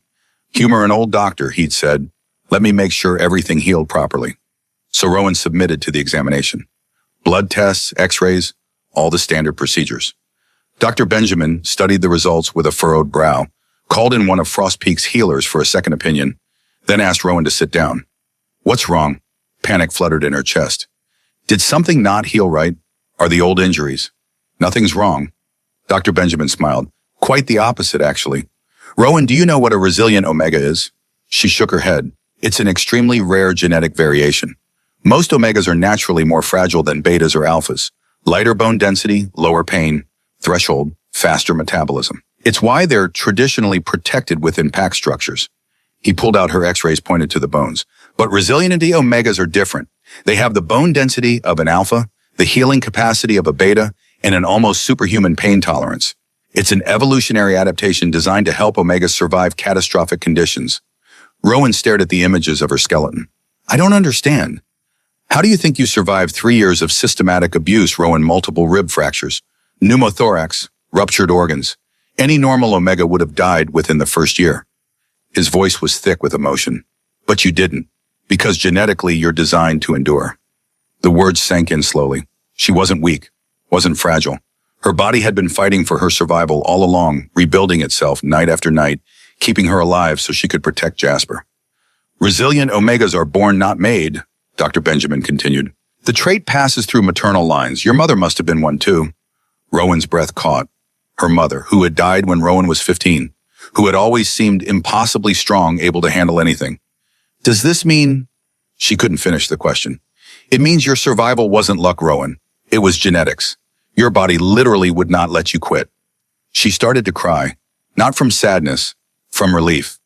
"Humor an old doctor," he'd said. Let me make sure everything healed properly. So Rowan submitted to the examination. Blood tests, x-rays, all the standard procedures. Dr. Benjamin studied the results with a furrowed brow, called in one of Frost Peak's healers for a second opinion, then asked Rowan to sit down. What's wrong? Panic fluttered in her chest. Did something not heal right? Are the old injuries? Nothing's wrong. Dr. Benjamin smiled. Quite the opposite, actually. Rowan, do you know what a resilient omega is? She shook her head. It's an extremely rare genetic variation. Most omegas are naturally more fragile than betas or alphas. Lighter bone density, lower pain, threshold, faster metabolism. It's why they're traditionally protected within pack structures. He pulled out her x-rays, pointed to the bones. But resilient omegas are different. They have the bone density of an alpha, the healing capacity of a beta, and an almost superhuman pain tolerance. It's an evolutionary adaptation designed to help omegas survive catastrophic conditions. Rowan stared at the images of her skeleton. I don't understand. How do you think you survived 3 years of systematic abuse, Rowan? Multiple rib fractures, pneumothorax, ruptured organs. Any normal omega would have died within the first year. His voice was thick with emotion. But you didn't, because genetically you're designed to endure. The words sank in slowly. She wasn't weak, wasn't fragile. Her body had been fighting for her survival all along, rebuilding itself night after night, keeping her alive so she could protect Jasper. Resilient omegas are born, not made, Dr. Benjamin continued. The trait passes through maternal lines. Your mother must have been one too. Rowan's breath caught. Her mother, who had died when Rowan was 15, who had always seemed impossibly strong, able to handle anything. Does this mean... She couldn't finish the question. It means your survival wasn't luck, Rowan. It was genetics. Your body literally would not let you quit. She started to cry, not from sadness, from relief.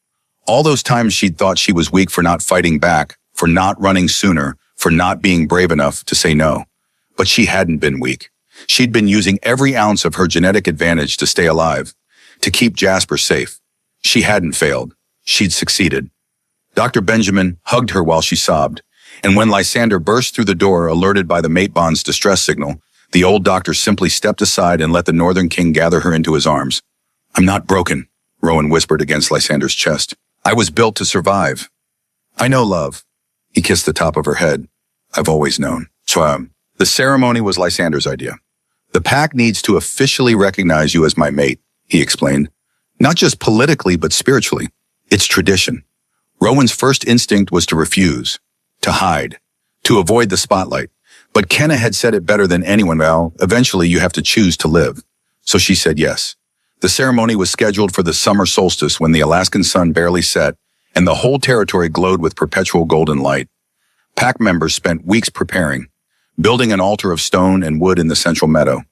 All those times she'd thought she was weak for not fighting back, for not running sooner, for not being brave enough to say no. But she hadn't been weak. She'd been using every ounce of her genetic advantage to stay alive, to keep Jasper safe. She hadn't failed. She'd succeeded. Dr. Benjamin hugged her while she sobbed, and when Lysander burst through the door, alerted by the mate bond's distress signal, the old doctor simply stepped aside and let the Northern King gather her into his arms. I'm not broken, Rowan whispered against Lysander's chest. I was built to survive. I know, love. He kissed the top of her head. I've always known. The ceremony was Lysander's idea. The pack needs to officially recognize you as my mate, he explained. Not just politically, but spiritually. It's tradition. Rowan's first instinct was to refuse, to hide, to avoid the spotlight. But Kenna had said it better than anyone. Well, eventually you have to choose to live. So she said yes. The ceremony was scheduled for the summer solstice when the Alaskan sun barely set and the whole territory glowed with perpetual golden light. Pack members spent weeks preparing, building an altar of stone and wood in the central meadow,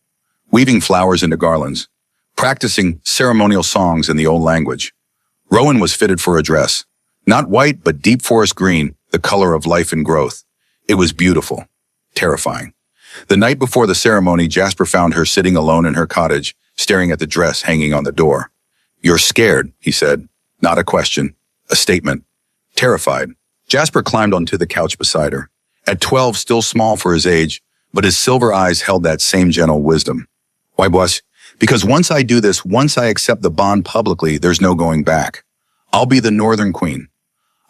weaving flowers into garlands, practicing ceremonial songs in the old language. Rowan was fitted for a dress, not white but deep forest green, the color of life and growth. It was beautiful, terrifying. The night before the ceremony, Jasper found her sitting alone in her cottage, staring at the dress hanging on the door. You're scared, he said. Not a question, a statement. Terrified. Jasper climbed onto the couch beside her. At 12, still small for his age, but his silver eyes held that same gentle wisdom. Why, boss? Because once I do this, once I accept the bond publicly, there's no going back. I'll be the Northern Queen.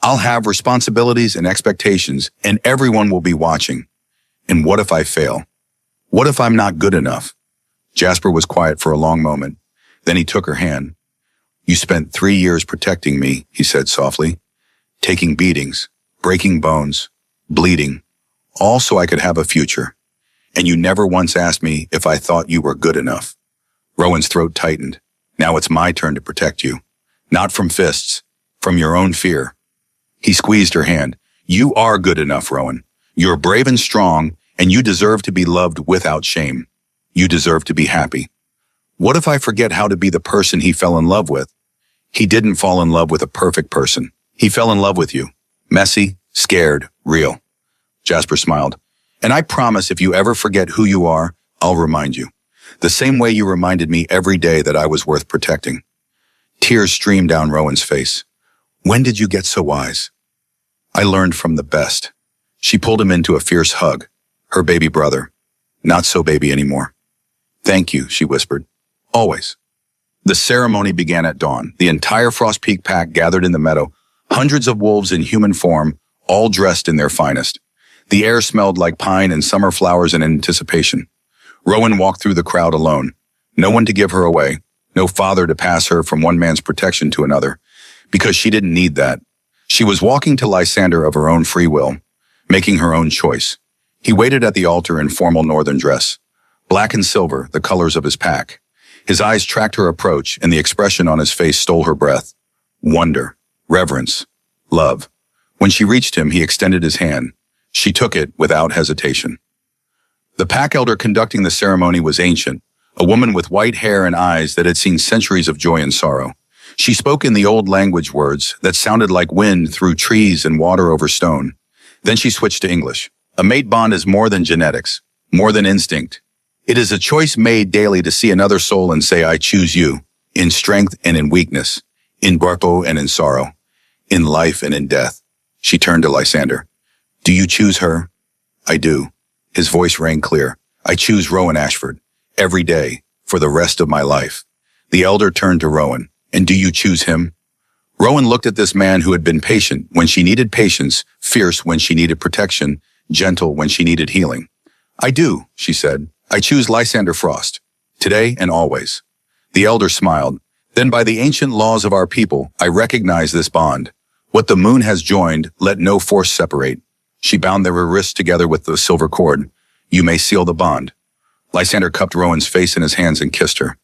I'll have responsibilities and expectations, and everyone will be watching. And what if I fail? What if I'm not good enough? Jasper was quiet for a long moment. Then he took her hand. You spent 3 years protecting me, he said softly, taking beatings, breaking bones, bleeding, all so I could have a future. And you never once asked me if I thought you were good enough. Rowan's throat tightened. Now it's my turn to protect you. Not from fists, from your own fear. He squeezed her hand. You are good enough, Rowan. You're brave and strong, and you deserve to be loved without shame. You deserve to be happy. What if I forget how to be the person he fell in love with? He didn't fall in love with a perfect person. He fell in love with you. Messy, scared, real. Jasper smiled. And I promise if you ever forget who you are, I'll remind you. The same way you reminded me every day that I was worth protecting. Tears streamed down Rowan's face. When did you get so wise? I learned from the best. She pulled him into a fierce hug. Her baby brother. Not so baby anymore. Thank you, she whispered. Always. The ceremony began at dawn. The entire Frost Peak pack gathered in the meadow, Hundreds of wolves in human form, all dressed in their finest. The air smelled like pine and summer flowers in anticipation. Rowan walked through the crowd alone. No one to give her away. No father to pass her from one man's protection to another. Because she didn't need that. She was walking to Lysander of her own free will, making her own choice. He waited at the altar in formal northern dress. Black and silver, the colors of his pack. His eyes tracked her approach, and the expression on his face stole her breath. Wonder, reverence, love. When she reached him, he extended his hand. She took it without hesitation. The pack elder conducting the ceremony was ancient, a woman with white hair and eyes that had seen centuries of joy and sorrow. She spoke in the old language words that sounded like wind through trees and water over stone. Then she switched to English. A mate bond is more than genetics, more than instinct. It is a choice made daily to see another soul and say, I choose you, in strength and in weakness, in barpo and in sorrow, in life and in death. She turned to Lysander. Do you choose her? I do. His voice rang clear. I choose Rowan Ashford, every day, for the rest of my life. The elder turned to Rowan. And do you choose him? Rowan looked at this man who had been patient when she needed patience, fierce when she needed protection, gentle when she needed healing. I do, she said. I choose Lysander Frost, today and always. The elder smiled. Then by the ancient laws of our people, I recognize this bond. What the moon has joined, let no force separate. She bound their wrists together with the silver cord. You may seal the bond. Lysander cupped Rowan's face in his hands and kissed her.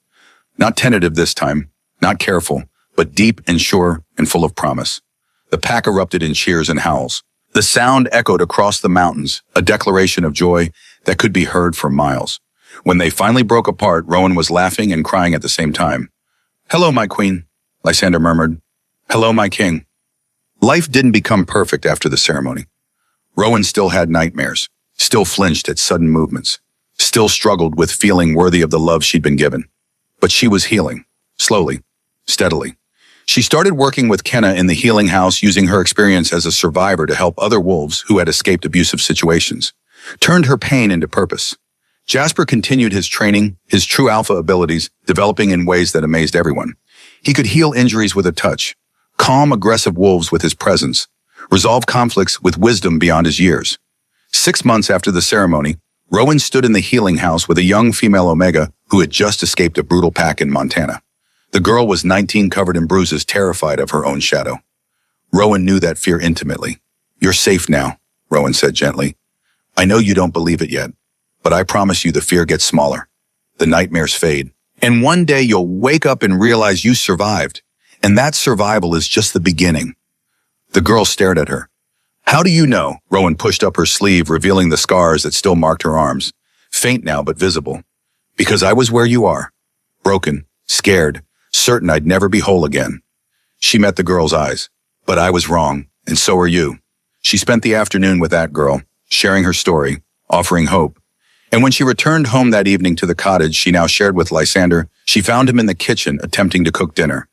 Not tentative this time. Not careful, but deep and sure and full of promise. The pack erupted in cheers and howls. The sound echoed across the mountains, a declaration of joy that could be heard for miles. When they finally broke apart, Rowan was laughing and crying at the same time. Hello, my queen, Lysander murmured. Hello, my king. Life didn't become perfect after the ceremony. Rowan still had nightmares, still flinched at sudden movements, still struggled with feeling worthy of the love she'd been given. But she was healing, slowly. Steadily. She started working with Kenna in the healing house, using her experience as a survivor to help other wolves who had escaped abusive situations, turned her pain into purpose. Jasper continued his training, his true alpha abilities, developing in ways that amazed everyone. He could heal injuries with a touch, calm aggressive wolves with his presence, resolve conflicts with wisdom beyond his years. 6 months after the ceremony, Rowan stood in the healing house with a young female Omega who had just escaped a brutal pack in Montana. The girl was 19, covered in bruises, terrified of her own shadow. Rowan knew that fear intimately. You're safe now, Rowan said gently. I know you don't believe it yet, but I promise you the fear gets smaller. The nightmares fade. And one day you'll wake up and realize you survived. And that survival is just the beginning. The girl stared at her. How do you know? Rowan pushed up her sleeve, revealing the scars that still marked her arms. Faint now, but visible. Because I was where you are. Broken, scared, certain I'd never be whole again. She met the girl's eyes. But I was wrong, and so are you. She spent the afternoon with that girl, sharing her story, offering hope. And when she returned home that evening to the cottage she now shared with Lysander, she found him in the kitchen attempting to cook dinner.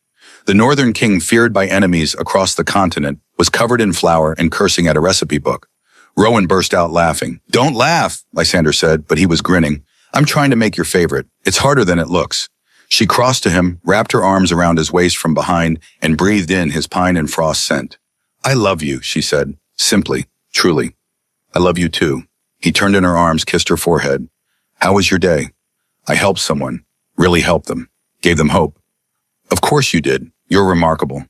The Northern King, feared by enemies across the continent, was covered in flour and cursing at a recipe book. Rowan burst out laughing. Don't laugh, Lysander said, but he was grinning. I'm trying to make your favorite. It's harder than it looks. She crossed to him, wrapped her arms around his waist from behind, and breathed in his pine and frost scent. I love you, she said, simply, truly. I love you too. He turned in her arms, kissed her forehead. How was your day? I helped someone, really helped them, gave them hope. Of course you did. You're remarkable.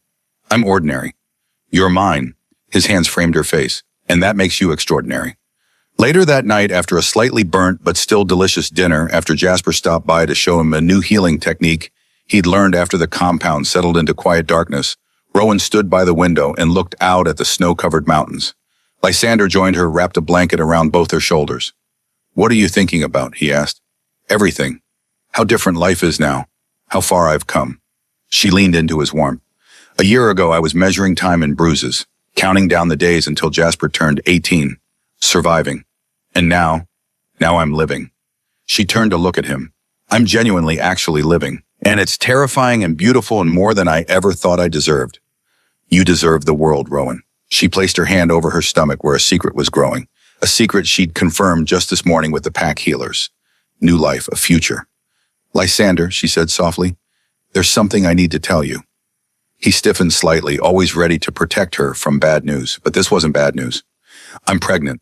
I'm ordinary. You're mine. His hands framed her face, and that makes you extraordinary. Later that night, after a slightly burnt but still delicious dinner, after Jasper stopped by to show him a new healing technique he'd learned after the compound settled into quiet darkness, Rowan stood by the window and looked out at the snow-covered mountains. Lysander joined her, wrapped a blanket around both their shoulders. What are you thinking about? He asked. Everything. How different life is now. How far I've come. She leaned into his warmth. A year ago, I was measuring time in bruises, counting down the days until Jasper turned 18, surviving. And now I'm living. She turned to look at him. I'm genuinely actually living. And it's terrifying and beautiful and more than I ever thought I deserved. You deserve the world, Rowan. She placed her hand over her stomach where a secret was growing. A secret she'd confirmed just this morning with the pack healers. New life, a future. Lysander, she said softly, there's something I need to tell you. He stiffened slightly, always ready to protect her from bad news. But this wasn't bad news. I'm pregnant.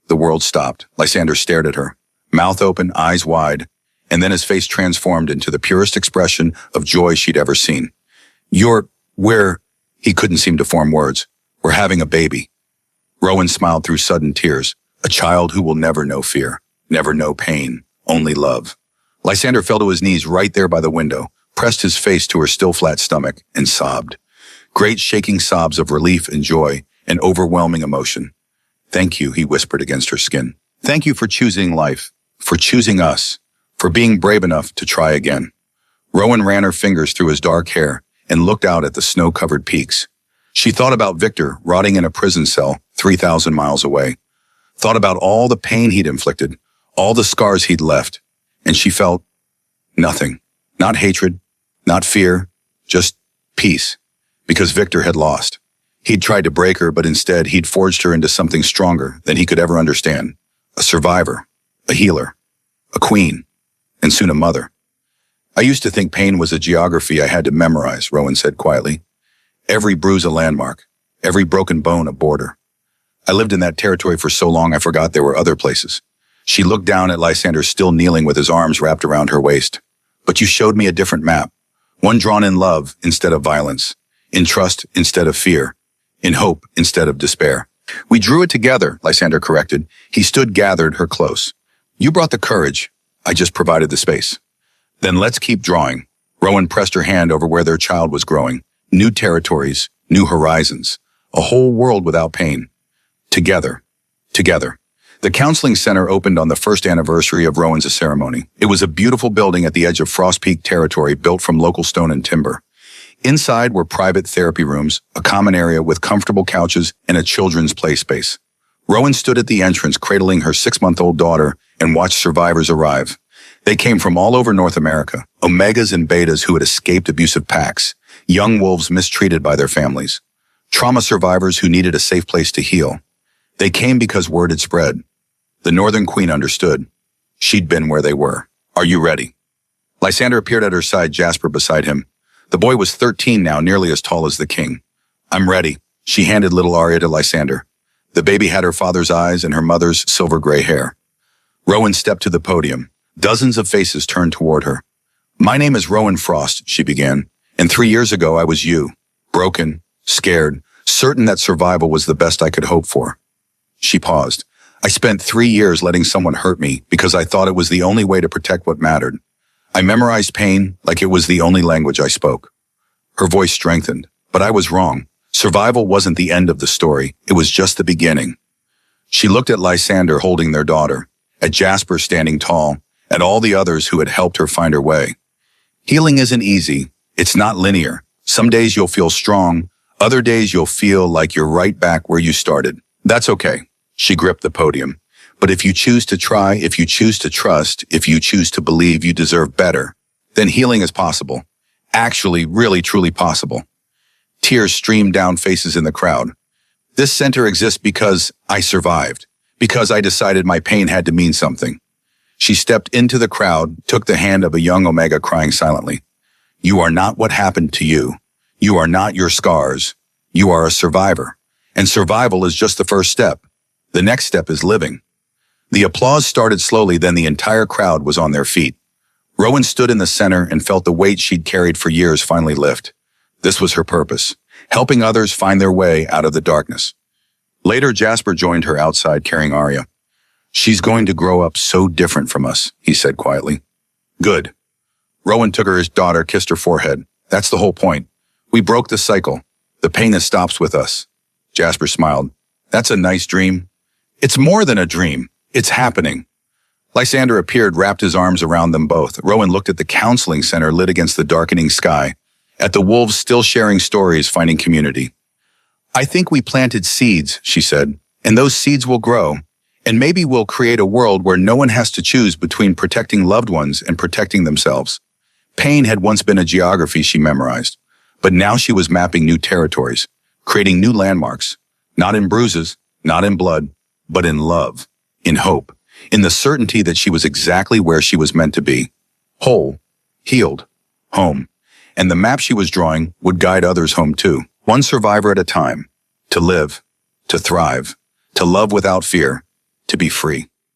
The world stopped. Lysander stared at her, mouth open, eyes wide, and then his face transformed into the purest expression of joy she'd ever seen. He couldn't seem to form words. We're having a baby. Rowan smiled through sudden tears. A child who will never know fear, never know pain, only love. Lysander fell to his knees right there by the window, pressed his face to her still flat stomach, and sobbed. Great shaking sobs of relief and joy and overwhelming emotion. Thank you, he whispered against her skin. Thank you for choosing life, for choosing us, for being brave enough to try again. Rowan ran her fingers through his dark hair and looked out at the snow-covered peaks. She thought about Victor rotting in a prison cell 3,000 miles away, thought about all the pain he'd inflicted, all the scars he'd left, and she felt nothing. Not hatred, not fear, just peace, because Victor had lost. He'd tried to break her, but instead he'd forged her into something stronger than he could ever understand. A survivor, a healer, a queen, and soon a mother. I used to think pain was a geography I had to memorize, Rowan said quietly. Every bruise a landmark, every broken bone a border. I lived in that territory for so long I forgot there were other places. She looked down at Lysander still kneeling with his arms wrapped around her waist. But you showed me a different map, one drawn in love instead of violence, in trust instead of fear, in hope instead of despair. We drew it together, Lysander corrected. He stood gathered her close. You brought the courage. I just provided the space. Then let's keep drawing. Rowan pressed her hand over where their child was growing. New territories, new horizons, a whole world without pain. Together. Together. The counseling center opened on the first anniversary of Rowan's ceremony. It was a beautiful building at the edge of Frost Peak territory built from local stone and timber. Inside were private therapy rooms, a common area with comfortable couches, and a children's play space. Rowan stood at the entrance cradling her 6-month-old daughter and watched survivors arrive. They came from all over North America, omegas and betas who had escaped abusive packs, young wolves mistreated by their families, trauma survivors who needed a safe place to heal. They came because word had spread. The Northern Queen understood. She'd been where they were. Are you ready? Lysander appeared at her side, Jasper beside him. The boy was 13 now, nearly as tall as the king. I'm ready. She handed little Arya to Lysander. The baby had her father's eyes and her mother's silver gray hair. Rowan stepped to the podium. Dozens of faces turned toward her. My name is Rowan Frost, she began. And 3 years ago, I was you. Broken, scared, certain that survival was the best I could hope for. She paused. I spent 3 years letting someone hurt me because I thought it was the only way to protect what mattered. I memorized pain like it was the only language I spoke. Her voice strengthened, but I was wrong. Survival wasn't the end of the story. It was just the beginning. She looked at Lysander holding their daughter, at Jasper standing tall, at all the others who had helped her find her way. Healing isn't easy. It's not linear. Some days you'll feel strong. Other days you'll feel like you're right back where you started. That's okay. She gripped the podium. But if you choose to try, if you choose to trust, if you choose to believe you deserve better, then healing is possible. Actually, really, truly possible. Tears streamed down faces in the crowd. This center exists because I survived, because I decided my pain had to mean something. She stepped into the crowd, took the hand of a young Omega crying silently. You are not what happened to you. You are not your scars. You are a survivor. And survival is just the first step. The next step is living. The applause started slowly, then the entire crowd was on their feet. Rowan stood in the center and felt the weight she'd carried for years finally lift. This was her purpose, helping others find their way out of the darkness. Later, Jasper joined her outside carrying Arya. She's going to grow up so different from us, he said quietly. Good. Rowan took her his daughter, kissed her forehead. That's the whole point. We broke the cycle, the pain that stops with us. Jasper smiled. That's a nice dream. It's more than a dream. It's happening. Lysander appeared, wrapped his arms around them both. Rowan looked at the counseling center lit against the darkening sky, at the wolves still sharing stories, finding community. I think we planted seeds, she said, and those seeds will grow. And maybe we'll create a world where no one has to choose between protecting loved ones and protecting themselves. Pain had once been a geography she memorized, but now she was mapping new territories, creating new landmarks, not in bruises, not in blood, but in love, in hope, in the certainty that she was exactly where she was meant to be. Whole, healed, home. And the map she was drawing would guide others home too. One survivor at a time. To live, to thrive, to love without fear, to be free.